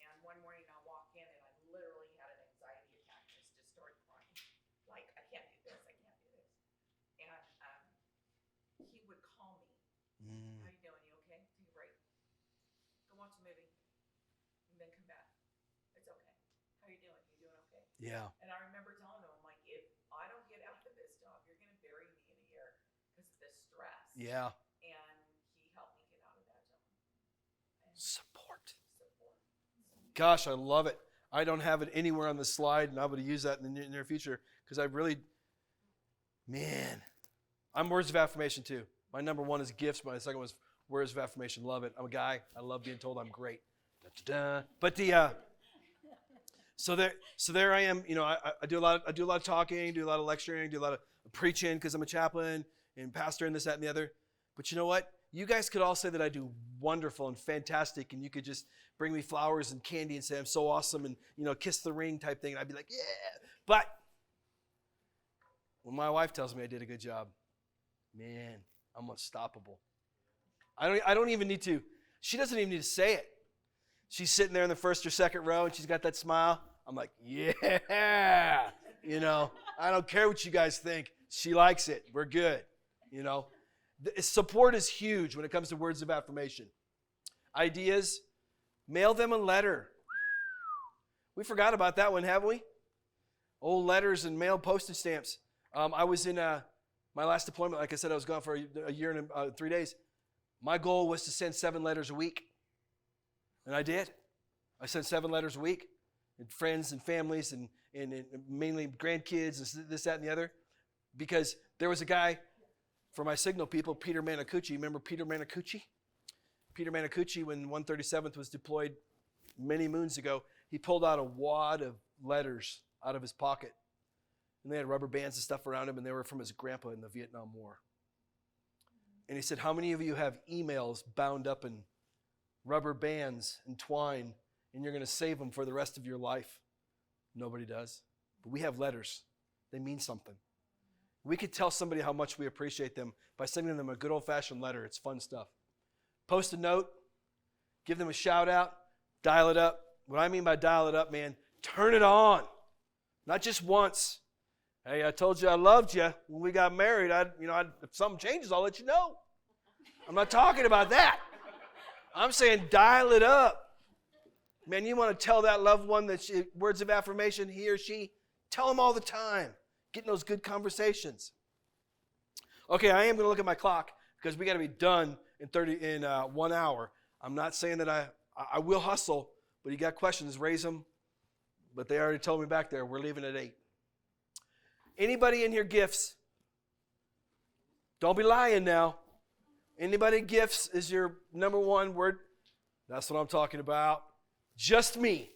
And one morning I walked in and I literally had an anxiety attack and just started crying. Like, I can't do this, I can't do this. And he would call me. Mm. How you doing? You okay? Take a break. Go watch a movie. And then come back. It's okay. How you doing? You doing okay? Yeah. And I remember telling him, I'm like, if I don't get out of this job, you're going to bury me in the air because of the stress. Yeah. And he helped me get out of that job. And Support. support. Gosh, I love it. I don't have it anywhere on the slide, and I'm going to use that in the near future because I really, man, I'm words of affirmation too. My number 1 is gifts. My second one is words of affirmation. Love it. I'm a guy. I love being told I'm great. Da-da-da. But so there I am. I do a lot of talking, do a lot of lecturing, do a lot of preaching because I'm a chaplain. and pastor and this, that, and the other. But you know what? You guys could all say that I do wonderful and fantastic, and you could just bring me flowers and candy and say I'm so awesome and, kiss the ring type thing. And I'd be like, yeah. But when my wife tells me I did a good job, man, I'm unstoppable. I don't even need to. She doesn't even need to say it. She's sitting there in the first or second row, and she's got that smile. I'm like, yeah. I don't care what you guys think. She likes it. We're good. Support is huge when it comes to words of affirmation. Ideas, mail them a letter. We forgot about that one, haven't we? Old letters and mail postage stamps. I was in my last deployment. Like I said, I was gone for a year and 3 days. My goal was to send 7 letters a week. And I did. I sent 7 letters a week. And friends and families and mainly grandkids and this, that, and the other. Because there was a guy for my signal people, Peter Manacucci. Remember Peter Manacucci? Peter Manacucci, when 137th was deployed many moons ago, he pulled out a wad of letters out of his pocket. And they had rubber bands and stuff around him, and they were from his grandpa in the Vietnam War. And he said, how many of you have emails bound up in rubber bands and twine, and you're going to save them for the rest of your life? Nobody does. But we have letters. They mean something. We could tell somebody how much we appreciate them by sending them a good old-fashioned letter. It's fun stuff. Post a note. Give them a shout-out. Dial it up. What I mean by dial it up, man, turn it on. Not just once. Hey, I told you I loved you when we got married. If something changes, I'll let you know. I'm not talking about that. I'm saying dial it up. Man, you want to tell that loved one that words of affirmation, he or she, tell them all the time. Getting those good conversations. Okay, I am going to look at my clock because we got to be done in 1 hour. I'm not saying that I will hustle, but you got questions, raise them. But they already told me back there, we're leaving at 8. Anybody in here gifts? Don't be lying now. Anybody gifts is your number one word? That's what I'm talking about. Just me.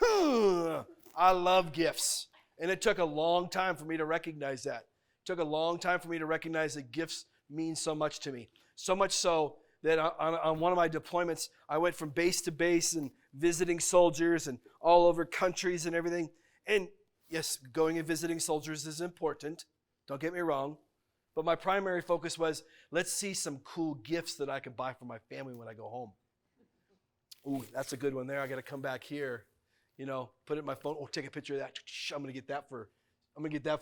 I love gifts. And it took a long time for me to recognize that. It took a long time for me to recognize that gifts mean so much to me. So much so that on one of my deployments, I went from base to base and visiting soldiers and all over countries and everything. And yes, going and visiting soldiers is important. Don't get me wrong. But my primary focus was, let's see some cool gifts that I can buy for my family when I go home. Ooh, that's a good one there. I got to come back here. Put it in my phone. Oh, take a picture of that. I'm going to get that for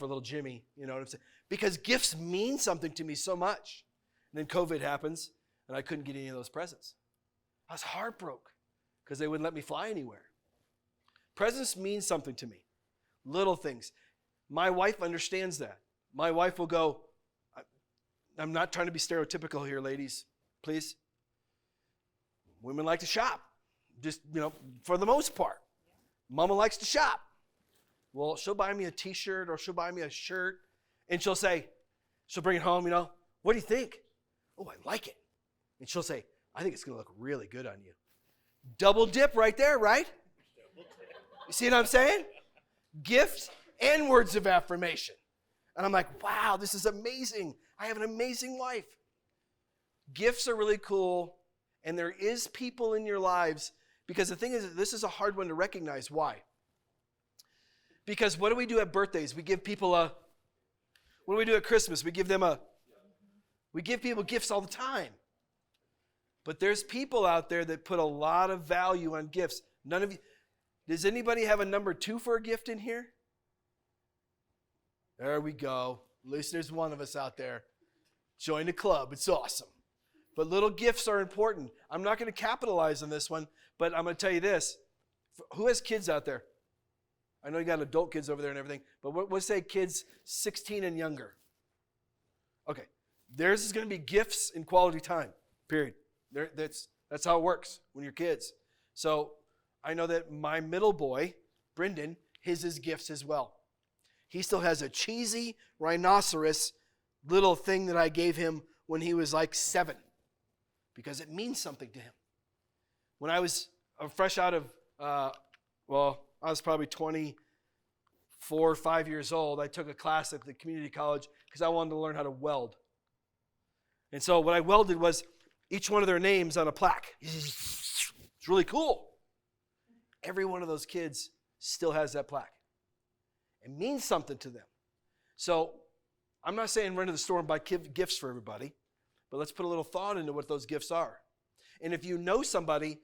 little Jimmy. You know what I'm saying? Because gifts mean something to me so much. And then COVID happens, and I couldn't get any of those presents. I was heartbroken because they wouldn't let me fly anywhere. Presents mean something to me. Little things. My wife understands that. My wife will go, I'm not trying to be stereotypical here, ladies. Please. Women like to shop. Just, for the most part. Mama likes to shop. Well, she'll buy me a t-shirt or she'll buy me a shirt and she'll bring it home, what do you think? Oh, I like it. And she'll say, I think it's going to look really good on you. Double dip right there, right? You see what I'm saying? Gifts and words of affirmation. And I'm like, wow, this is amazing. I have an amazing wife. Gifts are really cool, and there is people in your lives, because the thing is, this is a hard one to recognize. Why? Because what do we do at birthdays? We give people what do we do at Christmas? We give people gifts all the time. But there's people out there that put a lot of value on gifts. None of you, does anybody have a number 2 for a gift in here? There we go. At least there's one of us out there. Join the club. It's awesome. But little gifts are important. I'm not going to capitalize on this one, but I'm going to tell you this. Who has kids out there? I know you got adult kids over there and everything, but let's say kids 16 and younger. Okay. Theirs is going to be gifts and quality time, period. That's how it works when you're kids. So I know that my middle boy, Brendan, his is gifts as well. He still has a cheesy rhinoceros little thing that I gave him when he was like 7 because it means something to him. When I was fresh out of, I was probably 24 or 5 years old. I took a class at the community college because I wanted to learn how to weld. And so what I welded was each one of their names on a plaque. It's really cool. Every one of those kids still has that plaque. It means something to them. So I'm not saying run to the store and buy gifts for everybody, but let's put a little thought into what those gifts are. And if you know somebody,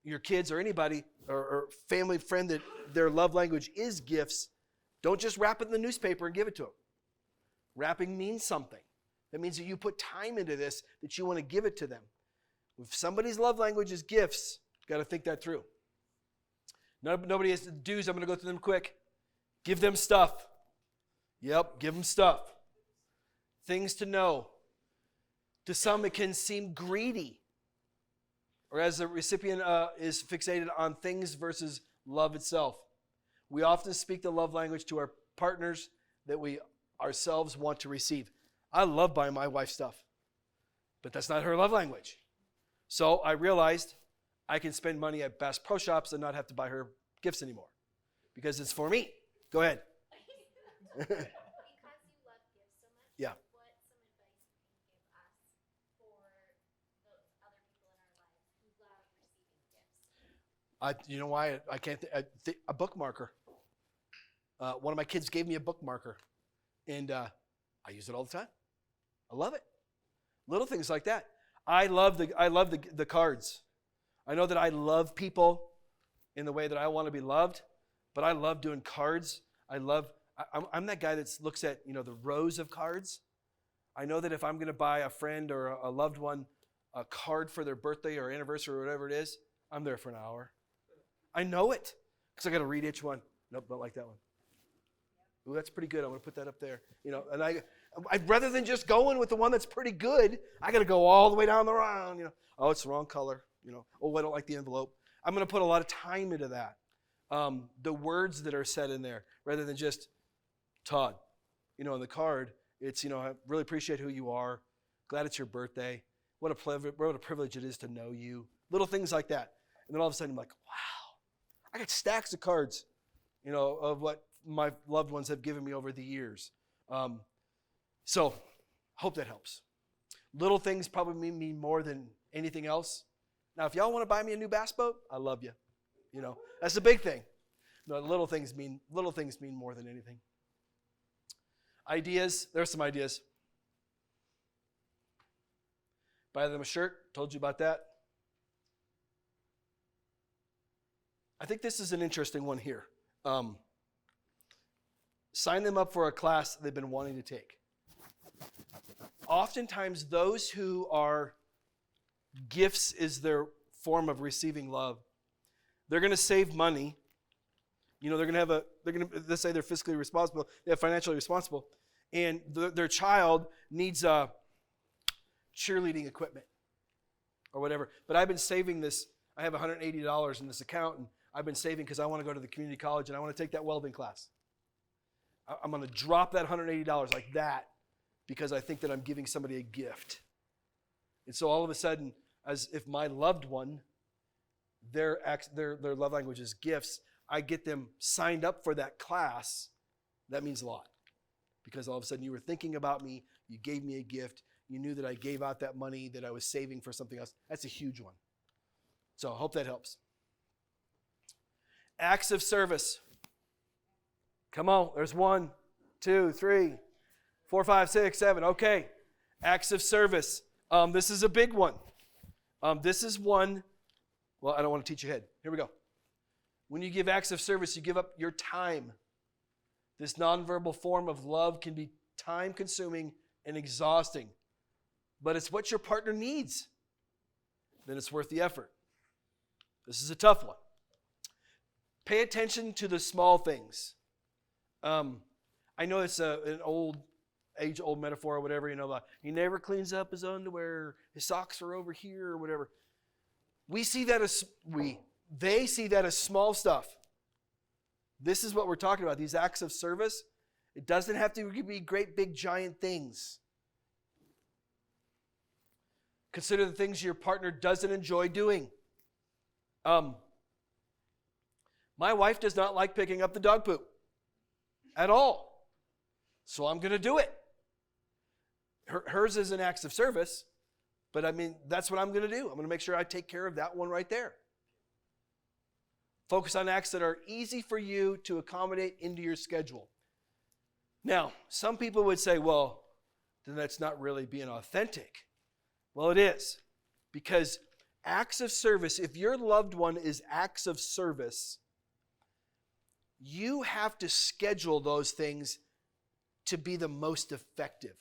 your kids or anybody or family friend that their love language is gifts, don't just wrap it in the newspaper and give it to them. Wrapping means something. That means that you put time into this, that you want to give it to them. If somebody's love language is gifts, you've got to think that through. Nobody has to do's. I'm going to go through them quick. Give them stuff. Yep, give them stuff. Things to know. To some, it can seem greedy. Or as the recipient is fixated on things versus love itself. We often speak the love language to our partners that we ourselves want to receive. I love buying my wife stuff, but that's not her love language. So I realized I can spend money at Bass Pro Shops and not have to buy her gifts anymore because it's for me. Go ahead. Because you love gifts so much, Yeah. what some advice you can give us for those other people in our lives who love receiving gifts? You know why? I can't a bookmarker. One of my kids gave me a bookmarker, and I use it all the time. I love it. Little things like that. I love the cards. I know that I love people in the way that I want to be loved, but I love doing cards. I'm that guy that looks at the rows of cards. I know that if I'm going to buy a friend or a loved one a card for their birthday or anniversary or whatever it is, I'm there for an hour. I know it because I got to read each one. Nope, don't like that one. Ooh, that's pretty good. I'm going to put that up there. And I rather than just going with the one that's pretty good, I got to go all the way down the round. Oh, it's the wrong color. Oh, I don't like the envelope. I'm going to put a lot of time into that. The words that are said in there, rather than just Todd. On the card, it's I really appreciate who you are. Glad it's your birthday. What a privilege it is to know you. Little things like that. And then all of a sudden I'm like, wow, I got stacks of cards, of what my loved ones have given me over the years. So hope that helps. Little things probably mean more than anything else. Now, if y'all want to buy me a new bass boat, I love you. That's the big thing. No, little things mean more than anything. Ideas. There's some ideas. Buy them a shirt. Told you about that. I think this is an interesting one here. Sign them up for a class they've been wanting to take. Oftentimes, those who are gifts is their form of receiving love. They're going to save money. Let's say they're fiscally responsible, they're financially responsible, and their child needs cheerleading equipment or whatever. But I've been saving this. I have $180 in this account, and I've been saving because I want to go to the community college and I want to take that welding class. I'm going to drop that $180 like that because I think that I'm giving somebody a gift. And so all of a sudden, as if my loved one, their love language is gifts, I get them signed up for that class. That means a lot because all of a sudden you were thinking about me, you gave me a gift, you knew that I gave out that money that I was saving for something else. That's a huge one. So I hope that helps. Acts of service. Come on, there's 1, 2, 3, 4, 5, 6, 7. Okay, acts of service. This is a big one. This is one, well, I don't want to teach you ahead. Here we go. When you give acts of service, you give up your time. This nonverbal form of love can be time-consuming and exhausting, but it's what your partner needs. Then it's worth the effort. This is a tough one. Pay attention to the small things. I know it's an age-old metaphor or whatever, like he never cleans up his underwear, his socks are over here or whatever. They see that as small stuff. This is what we're talking about, these acts of service. It doesn't have to be great, big, giant things. Consider the things your partner doesn't enjoy doing. My wife does not like picking up the dog poop at all. So I'm going to do it. Hers is an acts of service, but I mean, that's what I'm going to do. I'm going to make sure I take care of that one right there. Focus on acts that are easy for you to accommodate into your schedule. Now, some people would say, well, then that's not really being authentic. Well, it is. Because acts of service, if your loved one is acts of service, you have to schedule those things to be the most effective.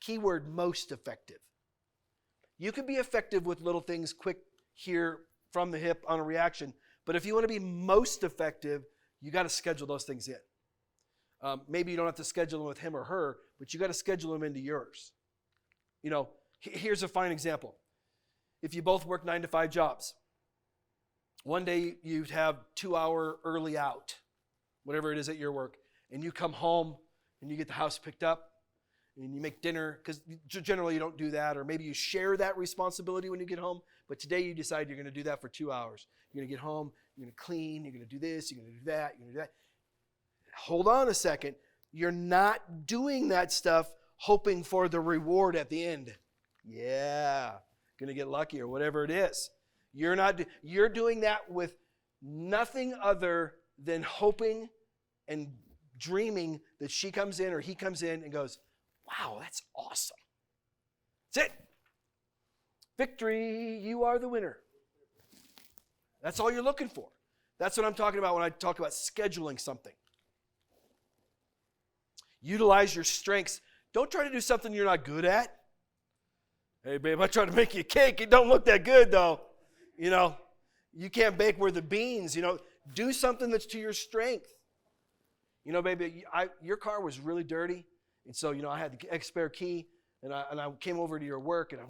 Keyword, most effective. You can be effective with little things, quick here from the hip on a reaction, but if you want to be most effective, you got to schedule those things in. Maybe you don't have to schedule them with him or her, but you got to schedule them into yours. You know, here's a fine example. If you both work 9 to 5 jobs, one day you have 2-hour early out, whatever it is at your work, and you come home and you get the house picked up and you make dinner, because generally you don't do that, or maybe you share that responsibility when you get home, but today you decide you're going to do that for 2 hours. You're going to get home, you're going to clean, you're going to do this, you're going to do that, you're going to do that. Hold on a second. You're not doing that stuff hoping for the reward at the end. Yeah, going to get lucky or whatever it is. You're doing that with nothing other than hoping and dreaming that she comes in or he comes in and goes, wow, that's awesome. That's it. Victory, you are the winner. That's all you're looking for. That's what I'm talking about when I talk about scheduling something. Utilize your strengths. Don't try to do something you're not good at. Hey, babe, I tried to make you a cake. It don't look that good, though. You know, you can't bake worth the beans. You know, do something that's to your strength. You know, baby, your car was really dirty. And so, you know, I had the spare key, and I came over to your work, and I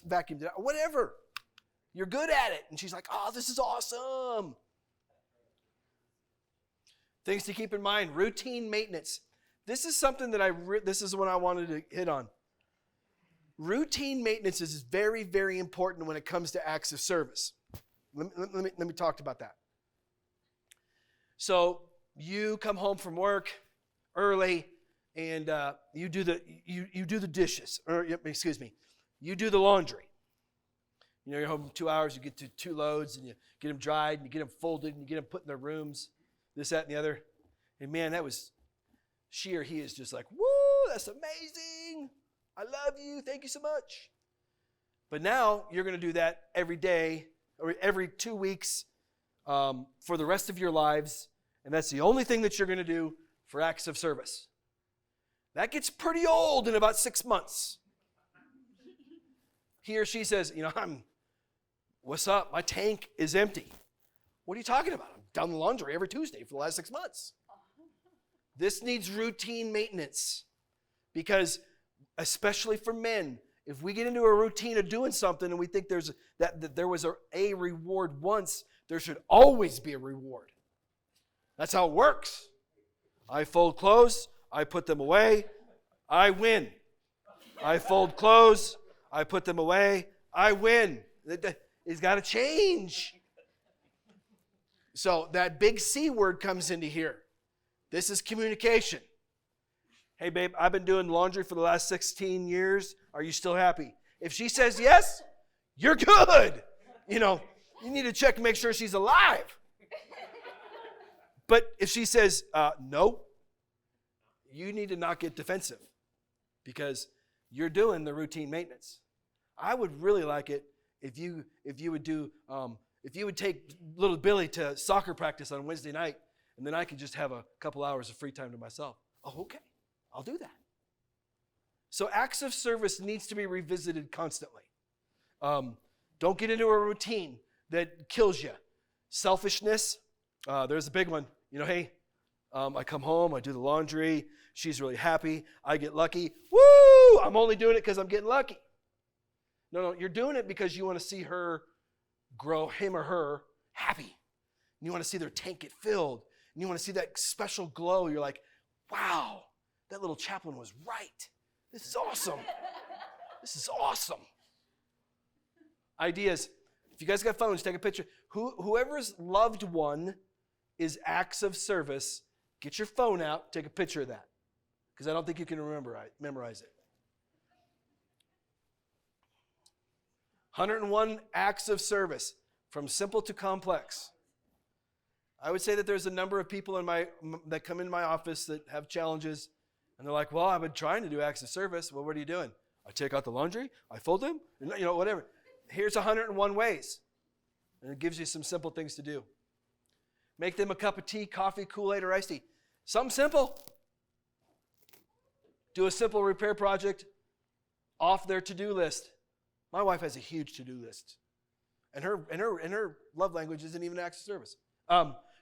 vacuumed it out. Whatever. You're good at it. And she's like, oh, this is awesome. Things to keep in mind. Routine maintenance. This is something that this is what I wanted to hit on. Routine maintenance is very, very important when it comes to acts of service. Let me talk about that. So you come home from work early, and you do the dishes, or excuse me, you do the laundry. You know, you're home 2 hours, you get to 2 loads, and you get them dried, and you get them folded, and you get them put in their rooms, this, that, and the other. And man, she or he is just like, woo, that's amazing. I love you. Thank you so much. But now you're going to do that every day or every 2 weeks for the rest of your lives. And that's the only thing that you're going to do for acts of service. That gets pretty old in about 6 months. He or she says, you know, what's up? My tank is empty. What are you talking about? I've done the laundry every Tuesday for the last 6 months. This needs routine maintenance, because especially for men, if we get into a routine of doing something and we think that there was a reward once, there should always be a reward. That's how it works. I fold clothes, I put them away, I win. I fold clothes, I put them away, I win. It's got to change. So that big C word comes into here. This is communication. Hey, babe, I've been doing laundry for the last 16 years. Are you still happy? If she says yes, you're good. You know, you need to check and make sure she's alive. But if she says no, you need to not get defensive, because you're doing the routine maintenance. I would really like it if you would take little Billy to soccer practice on Wednesday night, and then I could just have a couple hours of free time to myself. Oh, okay. I'll do that. So acts of service needs to be revisited constantly. Don't get into a routine that kills you. Selfishness, there's a big one. You know, hey, I come home, I do the laundry, she's really happy, I get lucky. Woo! I'm only doing it because I'm getting lucky. No, you're doing it because you want to see her grow, him or her, happy. And you want to see their tank get filled. And you want to see that special glow. You're like, wow, that little chaplain was right. This is awesome. This is awesome. Ideas. If you guys got phones, take a picture. Whoever's loved one is acts of service, get your phone out, take a picture of that. Because I don't think you can memorize it. 101 acts of service, from simple to complex. I would say that there's a number of people that come in my office that have challenges, and they're like, well, I've been trying to do acts of service. Well, what are you doing? I take out the laundry, I fold them, whatever. Here's 101 ways, and it gives you some simple things to do. Make them a cup of tea, coffee, Kool-Aid, or iced tea. Something simple. Do a simple repair project off their to-do list. My wife has a huge to-do list, and her love language isn't even acts of service.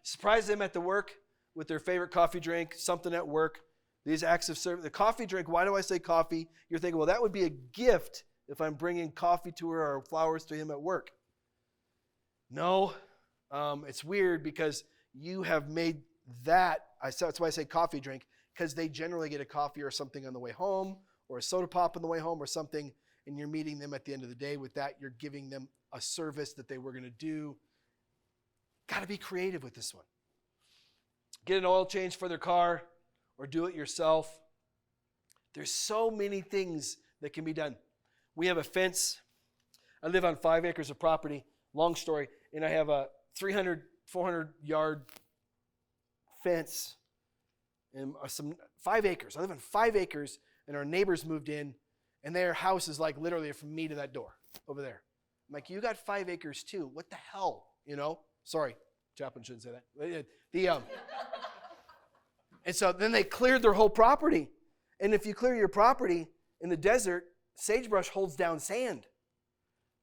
Surprise them at the work with their favorite coffee drink, something at work. These acts of service. The coffee drink, why do I say coffee? You're thinking, well, that would be a gift if I'm bringing coffee to her or flowers to him at work. No, it's weird because you have made that, that's why I say coffee drink, because they generally get a coffee or something on the way home, or a soda pop on the way home or something, and you're meeting them at the end of the day with that. You're giving them a service that they were going to do. Got to be creative with this one. Get an oil change for their car or do it yourself. There's so many things that can be done. We have a fence. I live on 5 acres of property. Long story. And I have a 300, 400-yard fence and 5 acres. I live on 5 acres, and our neighbors moved in, and their house is like literally from me to that door over there. I'm like, you got 5 acres too. What the hell? Sorry, Chaplain shouldn't say that. And so then they cleared their whole property. And if you clear your property in the desert, sagebrush holds down sand.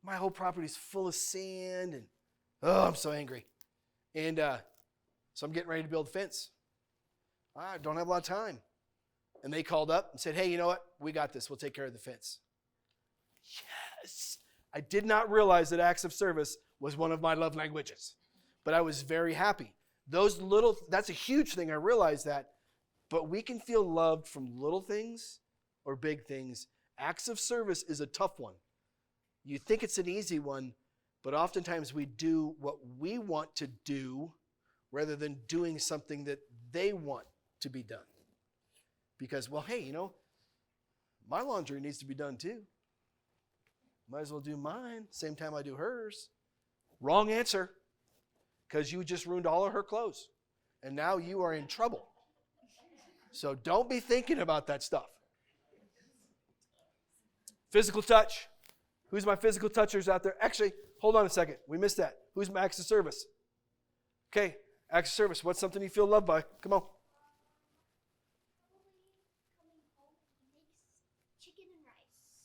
My whole property is full of sand, and I'm so angry. And so I'm getting ready to build a fence. I don't have a lot of time. And they called up and said, hey, you know what? We got this. We'll take care of the fence. Yes. I did not realize that acts of service was one of my love languages, but I was very happy. That's a huge thing. I realized that. But we can feel loved from little things or big things. Acts of service is a tough one. You think it's an easy one, but oftentimes we do what we want to do rather than doing something that they want to be done. Because, well, hey, my laundry needs to be done too. Might as well do mine, same time I do hers. Wrong answer, because you just ruined all of her clothes. And now you are in trouble. So don't be thinking about that stuff. Physical touch. Who's my physical touchers out there? Actually, hold on a second. We missed that. Who's my acts of service? Okay, acts of service. What's something you feel loved by? Come on.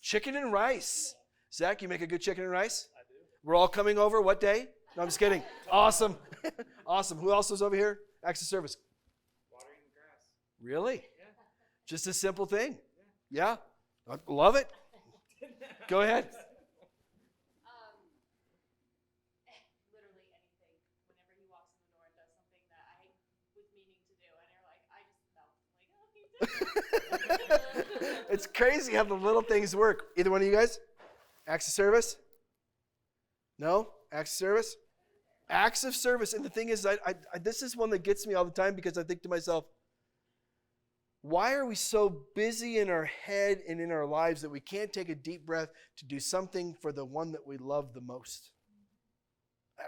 Chicken and rice. Zach, you make a good chicken and rice? I do. We're all coming over. What day? No, I'm just kidding. Awesome. Awesome. Who else is over here? Acts of service. Watering the grass. Really? Yeah. Just a simple thing. Yeah. I love it. Go ahead. Literally anything. Whenever he walks in the door and does something that I was meaning to do, and you're like, I just felt like, oh, he did. It's crazy how the little things work. Either one of you guys? Acts of service? No? Acts of service? Acts of service. And the thing is, this is one that gets me all the time because I think to myself, why are we so busy in our head and in our lives that we can't take a deep breath to do something for the one that we love the most?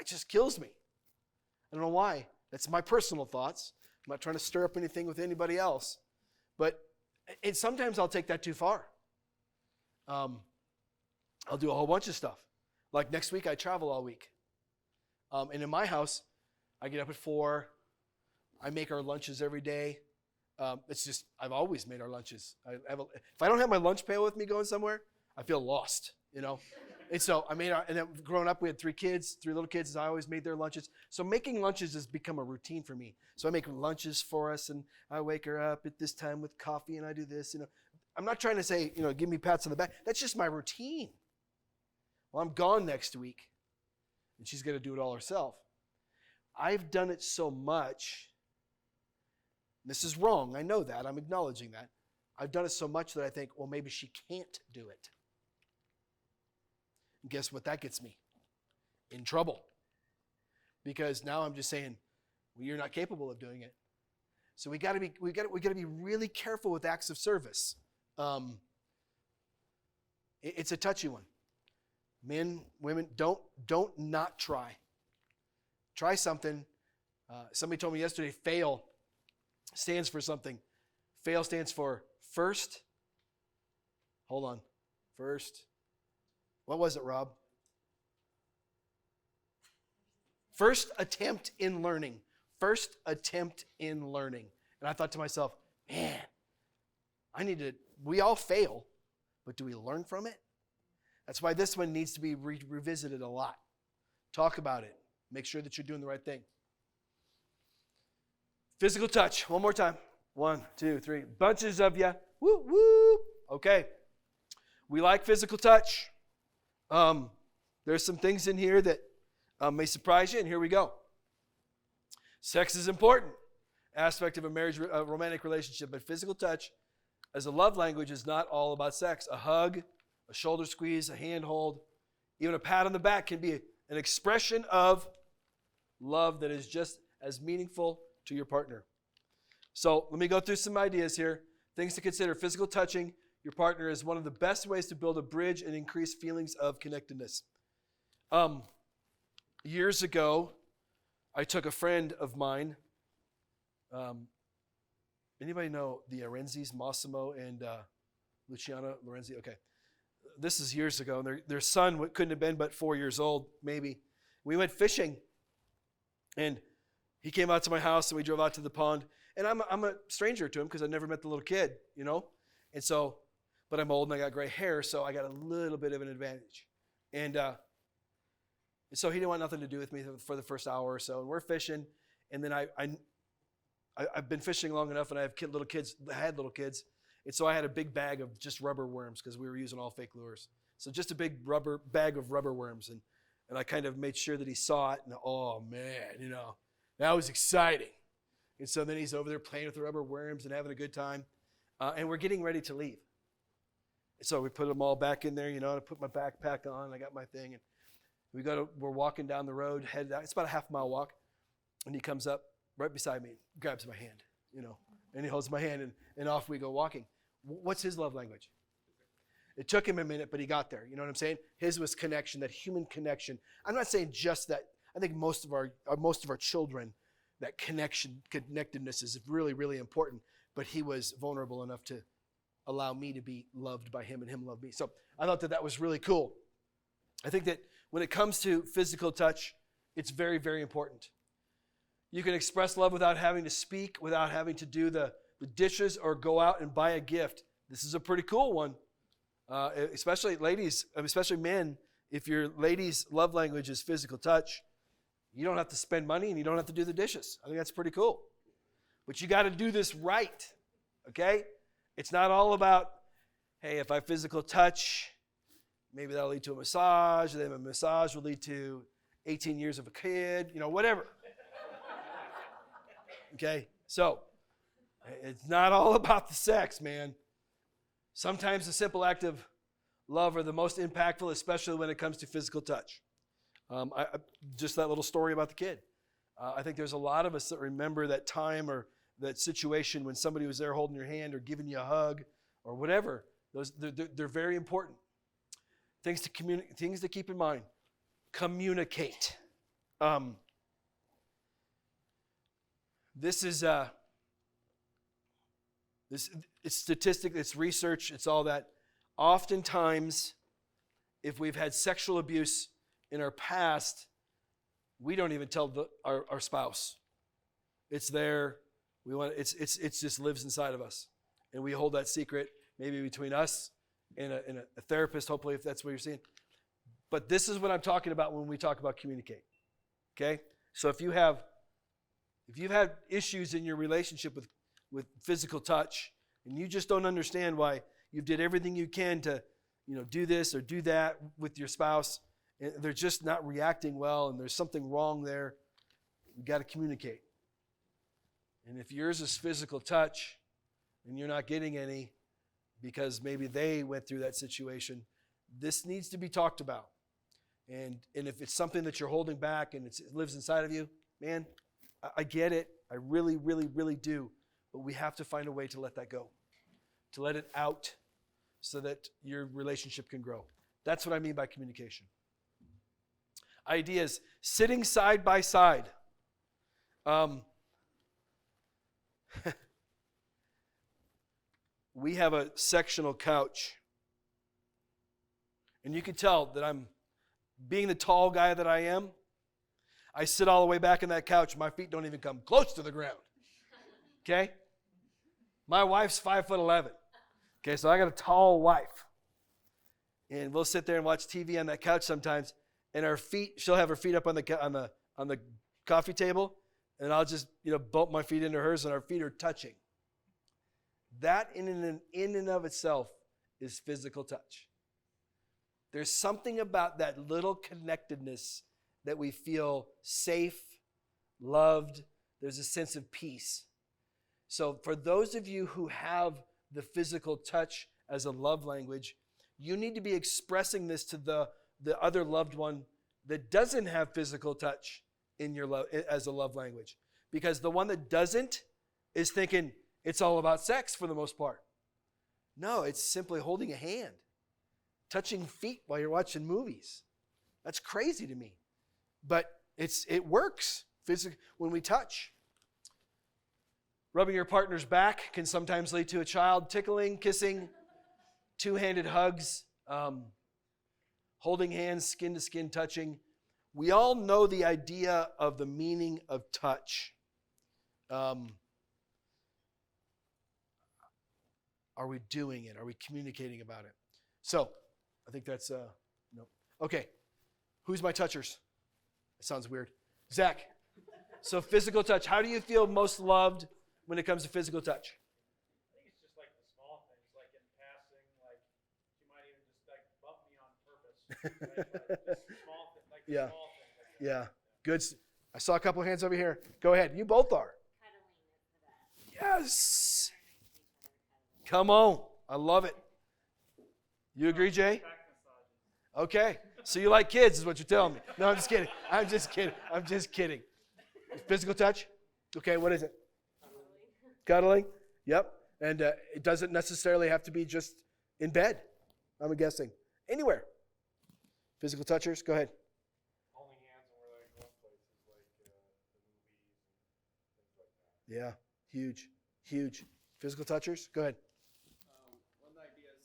It just kills me. I don't know why. That's my personal thoughts. I'm not trying to stir up anything with anybody else. But sometimes I'll take that too far. I'll do a whole bunch of stuff. Like next week, I travel all week. And in my house, I get up at 4. I make our lunches every day. It's just, I've always made our lunches. If I don't have my lunch pail with me going somewhere, I feel lost, And so and then growing up, we had 3 little kids, and I always made their lunches. So making lunches has become a routine for me. So I make lunches for us, and I wake her up at this time with coffee, and I do this, I'm not trying to say, give me pats on the back. That's just my routine. Well, I'm gone next week, and she's going to do it all herself. I've done it so much. This is wrong. I know that. I'm acknowledging that. I've done it so much that I think, well, maybe she can't do it. And guess what that gets me? In trouble. Because now I'm just saying, well, you're not capable of doing it. So we got to be really careful with acts of service. It's a touchy one. Men, women, don't not try. Try something. Somebody told me yesterday, FAIL stands for something. FAIL stands for first. Hold on. First. What was it, Rob? First attempt in learning. First attempt in learning. And I thought to myself, man, we all fail, but do we learn from it? That's why this one needs to be revisited a lot. Talk about it. Make sure that you're doing the right thing. Physical touch. One more time. 1, 2, 3. Bunches of you. Woo, woo. Okay. We like physical touch. There's some things in here that may surprise you, and here we go. Sex is important aspect of a romantic relationship, but physical touch as a love language is not all about sex. A hug, a shoulder squeeze, a handhold, even a pat on the back can be an expression of love that is just as meaningful to your partner. So let me go through some ideas here. Things to consider. Physical touching your partner is one of the best ways to build a bridge and increase feelings of connectedness. Years ago, I took a friend of mine. Anybody know the Arenzis, Massimo and Luciana Lorenzi? Okay. This is years ago. And their son couldn't have been but 4 years old, maybe. We went fishing. And he came out to my house and we drove out to the pond. And I'm a stranger to him because I never met the little kid, you know. And so, but I'm old and I got gray hair, so I got a little bit of an advantage. And so he didn't want nothing to do with me for the first hour or so. And we're fishing. And then I've been fishing long enough, and I have little kids. I had little kids. And so I had a big bag of just rubber worms because we were using all fake lures. So just a big bag of rubber worms. And I kind of made sure that he saw it. And oh, man, you know, that was exciting. And so then he's over there playing with the rubber worms and having a good time. And we're getting ready to leave. And so we put them all back in there, you know, and I put my backpack on. I got my thing. And we're walking down the road, headed out. It's about a half-mile walk. And he comes up right beside me, grabs my hand, you know, and he holds my hand, and off we go walking. What's his love language? It took him a minute, but he got there. You know what I'm saying? His was connection, that human connection. I'm not saying just that. I think most of our children, that connectedness is really, really important. But he was vulnerable enough to allow me to be loved by him and him love me. So I thought that was really cool. I think that when it comes to physical touch, it's very, very important. You can express love without having to speak, without having to do the dishes or go out and buy a gift. This is a pretty cool one, especially ladies, especially men. If your ladies' love language is physical touch, you don't have to spend money and you don't have to do the dishes. I think that's pretty cool. But you got to do this right, okay? It's not all about, hey, if I physical touch, maybe that'll lead to a massage, and then a massage will lead to 18 years of a kid, you know, whatever. Okay? So, it's not all about the sex, man. Sometimes the simple act of love are the most impactful, especially when it comes to physical touch. Just that little story about the kid. I think there's a lot of us that remember that time or that situation when somebody was there holding your hand or giving you a hug or whatever. They're very important. Things to keep in mind. Communicate. This is it's statistic, it's research, it's all that. Oftentimes, if we've had sexual abuse in our past, we don't even tell our spouse. It's there. It just lives inside of us, and we hold that secret maybe between us and a therapist. Hopefully, if that's what you're seeing. But this is what I'm talking about when we talk about communicate. Okay, so if you've had issues in your relationship with physical touch, and you just don't understand why you did everything you can to, you know, do this or do that with your spouse, and they're just not reacting well, and there's something wrong there, you got to communicate. And if yours is physical touch, and you're not getting any because maybe they went through that situation, this needs to be talked about. And if it's something that you're holding back and it lives inside of you, man, I get it. I really, really, really do. But we have to find a way to let that go, to let it out so that your relationship can grow. That's what I mean by communication. ideas. Sitting side by side. We have a sectional couch. And you can tell that I'm, being the tall guy that I am, I sit all the way back in that couch. My feet don't even come close to the ground. Okay? My wife's 5'11". Okay, so I got a tall wife. And we'll sit there and watch TV on that couch sometimes. And our feet, she'll have her feet up on the coffee table, and I'll just bump my feet into hers, and our feet are touching. That in and of itself is physical touch. There's something about that little connectedness that we feel safe, loved. There's a sense of peace. So for those of you who have the physical touch as a love language, you need to be expressing this to the other loved one that doesn't have physical touch in your love as a love language. Because the one that doesn't is thinking it's all about sex for the most part. No, it's simply holding a hand, touching feet while you're watching movies. That's crazy to me. But it works when we touch. Rubbing your partner's back can sometimes lead to a child, tickling, kissing, two-handed hugs, holding hands, skin to skin touching. We all know the idea of the meaning of touch. Are we doing it? Are we communicating about it? So, I think that's, no. Okay, who's my touchers? That sounds weird. Zach, so physical touch. How do you feel most loved when it comes to physical touch? I think it's just like the small things, like in passing, like she might even just like bump me on purpose. Right? Like just small things, like the Yeah. small things. Like that. Yeah, good. I saw a couple hands over here. Go ahead. You both are. Yes. Come on. I love it. You agree, Jay? Back massages. Okay. So you like kids is what you're telling me. No, I'm just kidding. I'm just kidding. Physical touch? Okay, what is it? Cuddling? Yep. And it doesn't necessarily have to be just in bed, I'm guessing. Anywhere. Physical touchers? Go ahead. Holding hands when we're like going places like the movies and things like that. Yeah, huge. Physical touchers? Go ahead. One idea is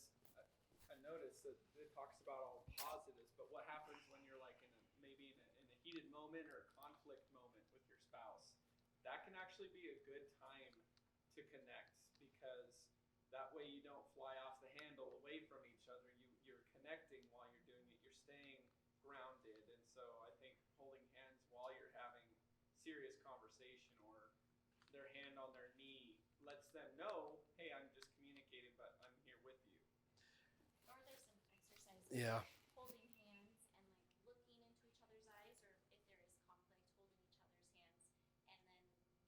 I noticed that it talks about all positives, but what happens when you're like maybe in a heated moment or a conflict moment with your spouse? That can actually be a good time to connect, because that way you don't fly off the handle away from each other. You're connecting while you're doing it. You're staying grounded, and so I think holding hands while you're having serious conversation, or their hand on their knee, lets them know, hey, I'm just communicating, but I'm here with you. Or there's some exercises. Yeah. Holding hands and like looking into each other's eyes, or if there is conflict, holding each other's hands and then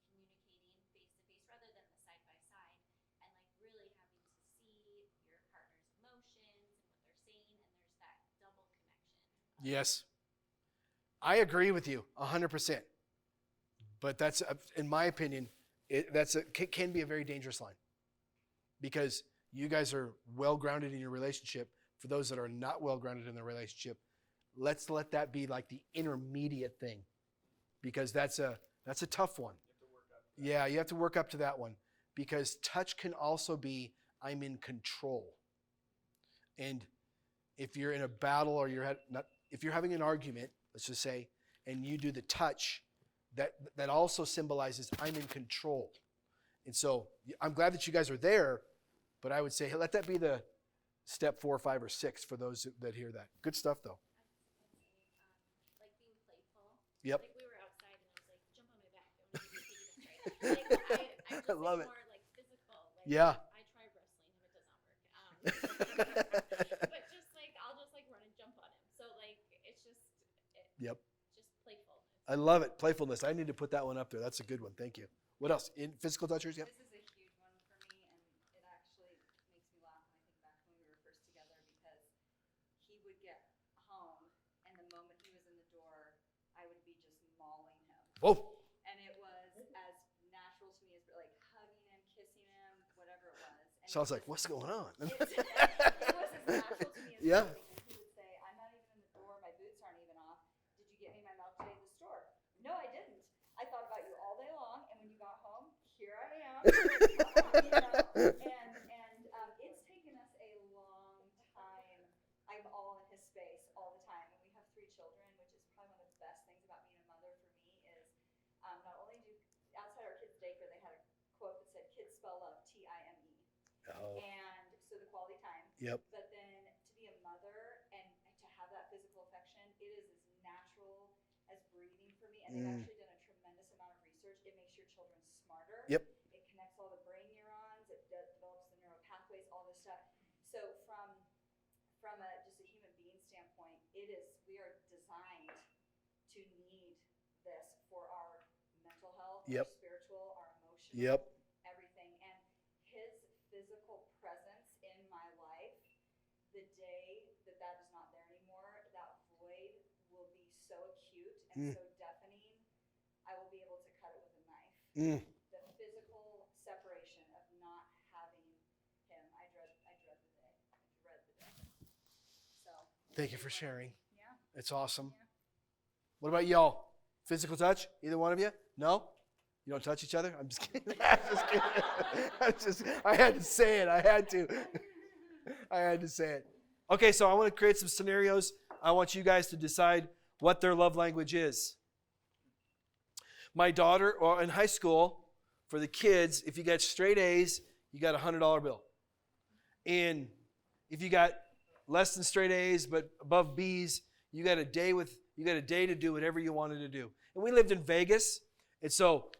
communicating face to face rather than the side by side, and like really having to see your partner's emotions and what they're saying, and there's that double connection. Yes. I agree with you 100%. But that's, in my opinion, can be a very dangerous line, because you guys are well grounded in your relationship. For those that are not well grounded in their relationship, let's let that be like the intermediate thing, because that's a tough one. Yeah, you have to work up to that one, because touch can also be I'm in control. And if you're in a battle or if you're having an argument, let's just say, and you do the touch, that also symbolizes I'm in control. And so I'm glad that you guys are there, but I would say, hey, let that be the step 4, 5, or 6 for those that hear that. Good stuff, though. Like being playful. Yep. Like we were outside and I was like, jump on my back. I want you to see this right. Like I'm just I love like it. more like physical. Like, Yeah. I try wrestling and it does not work. But just like I'll just like run and jump on him. So like it's just Yep. just playful. I love it. Playfulness. I need to put that one up there. That's a good one. Thank you. What else? In physical touchers? Yep. This is a huge one for me, and it actually makes me laugh when I think back when we were first together, because he would get home, and the moment he was in the door, I would be just mauling him. Whoa. And it was as natural to me as like hugging him, kissing him, whatever it was. And Sounds it like, what's going on? it was as natural to me as Yeah. anything. And he would say, I'm not even in the door, my boots aren't even off. Did you get It's taken us a long time. I'm all in his space all the time, and we have 3 children, which is probably one of the best things about being a mother for me is not only do outside our kids' daycare they had a quote that said "kids spell love Time," Oh. and so the quality time. Yep. But then to be a mother and to have that physical affection, it is as natural as breathing for me. And they've actually done a tremendous amount of research. It makes your children smarter. Yep. It connects all the brain neurons. It develops the neural pathways, all this stuff. So from just a human being standpoint, we are designed to need this for our mental health, Yep. our spiritual, our emotional, Yep. everything. And his physical presence in my life, the day that is not there anymore, that void will be so acute and so deafening, I will be able to cut it with a knife. The physical separation of not having him, I dread the day. So. Thank you for sharing. Yeah. It's awesome. Yeah. What about y'all? Physical touch? Either one of you? No? You don't touch each other? I'm just kidding. I had to say it. I had to say it. Okay, so I want to create some scenarios. I want you guys to decide what their love language is. My daughter, or in high school, for the kids, if you got straight A's, you got a $100 bill. And if you got less than straight A's but above B's, you got a day to do whatever you wanted to do. And we lived in Vegas, and so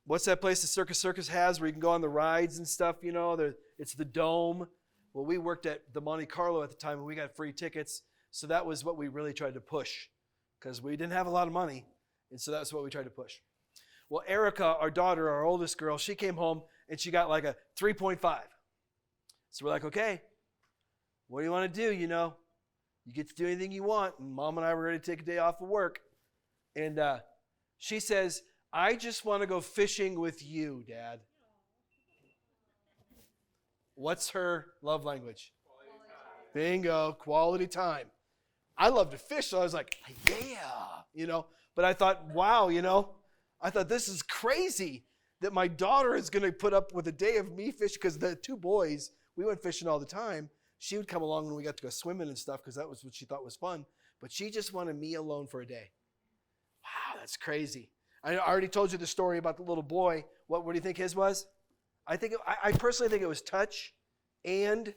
what's that place the Circus has where you can go on the rides and stuff? You know, it's the Dome. Well, we worked at the Monte Carlo at the time, and we got free tickets. So that was what we really tried to push, because we didn't have a lot of money, and so that's what we tried to push. Well, Erica, our daughter, our oldest girl, she came home and she got like a 3.5. So we're like, okay, what do you want to do? You know, you get to do anything you want. And Mom and I were ready to take a day off of work. And she says, I just want to go fishing with you, Dad. What's her love language? Bingo, quality time. I love to fish, so I was like, yeah, you know. But I thought, wow, you know, I thought this is crazy that my daughter is going to put up with a day of me fishing, because the 2 boys, we went fishing all the time. She would come along when we got to go swimming and stuff, because that was what she thought was fun. But she just wanted me alone for a day. Wow, that's crazy. I already told you the story about the little boy. What do you think his was? I personally think it was touch and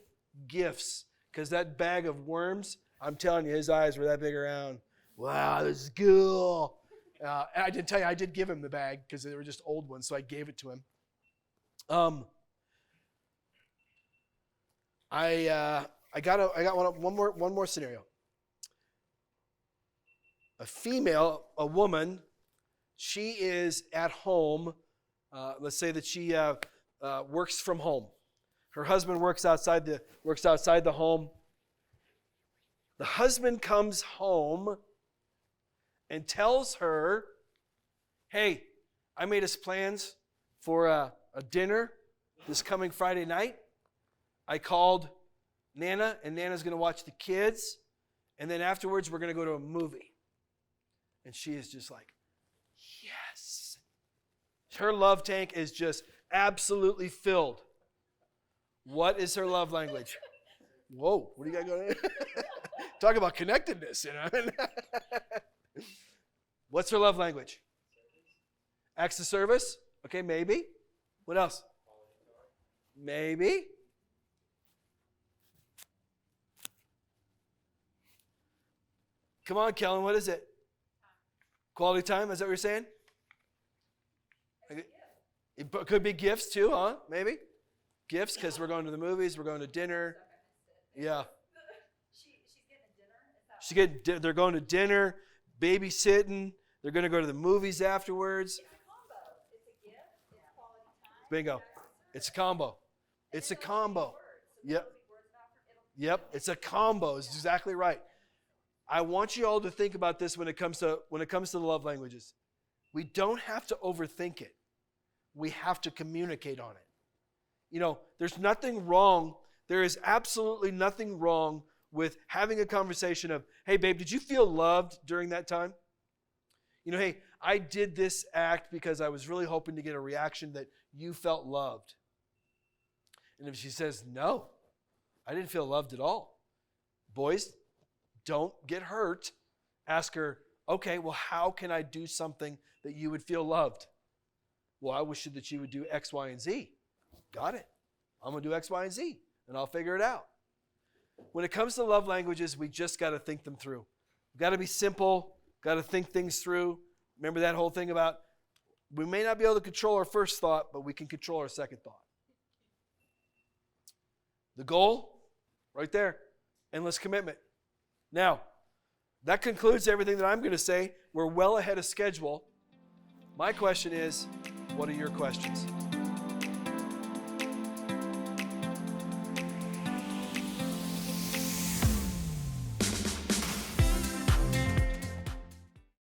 gifts, because that bag of worms, I'm telling you, his eyes were that big around. Wow, this is cool. And I did tell you, I did give him the bag because they were just old ones, so I gave it to him. I got one more scenario. A woman, she is at home. Let's say that she works from home. Her husband works outside the home. The husband comes home and tells her, hey, I made us plans for a dinner this coming Friday night. I called Nana, and Nana's going to watch the kids, and then afterwards we're going to go to a movie. And she is just like, yes. Her love tank is just absolutely filled. What is her love language? Whoa, what do you got going on? Talk about connectedness, you know. What's her love language? Acts of service? Okay, maybe. What else? Maybe. Come on, Kellen, what is it? Quality time, is that what you're saying? It could be gifts too, huh? Maybe. Gifts, because we're going to the movies, we're going to dinner. Yeah. They're going to dinner, babysitting. They're going to go to the movies afterwards. It's a combo. It's a gift. It's quality time. Bingo. It's a combo. It's a combo. Yep. Yep. It's a combo. It's exactly right. I want you all to think about this when it comes to the love languages. We don't have to overthink it. We have to communicate on it. You know, there's nothing wrong. There is absolutely nothing wrong with having a conversation of, hey, babe, did you feel loved during that time? Hey, I did this act because I was really hoping to get a reaction that you felt loved. And if she says, no, I didn't feel loved at all. Boys, don't get hurt. Ask her, okay, well, how can I do something that you would feel loved? Well, I wish that you would do X, Y, and Z. Got it. I'm going to do X, Y, and Z, and I'll figure it out. When it comes to love languages, we just got to think them through. We've got to be simple, got to think things through. Remember that whole thing about we may not be able to control our first thought, but we can control our second thought. The goal, right there, endless commitment. Now, that concludes everything that I'm going to say. We're well ahead of schedule. My question is, what are your questions?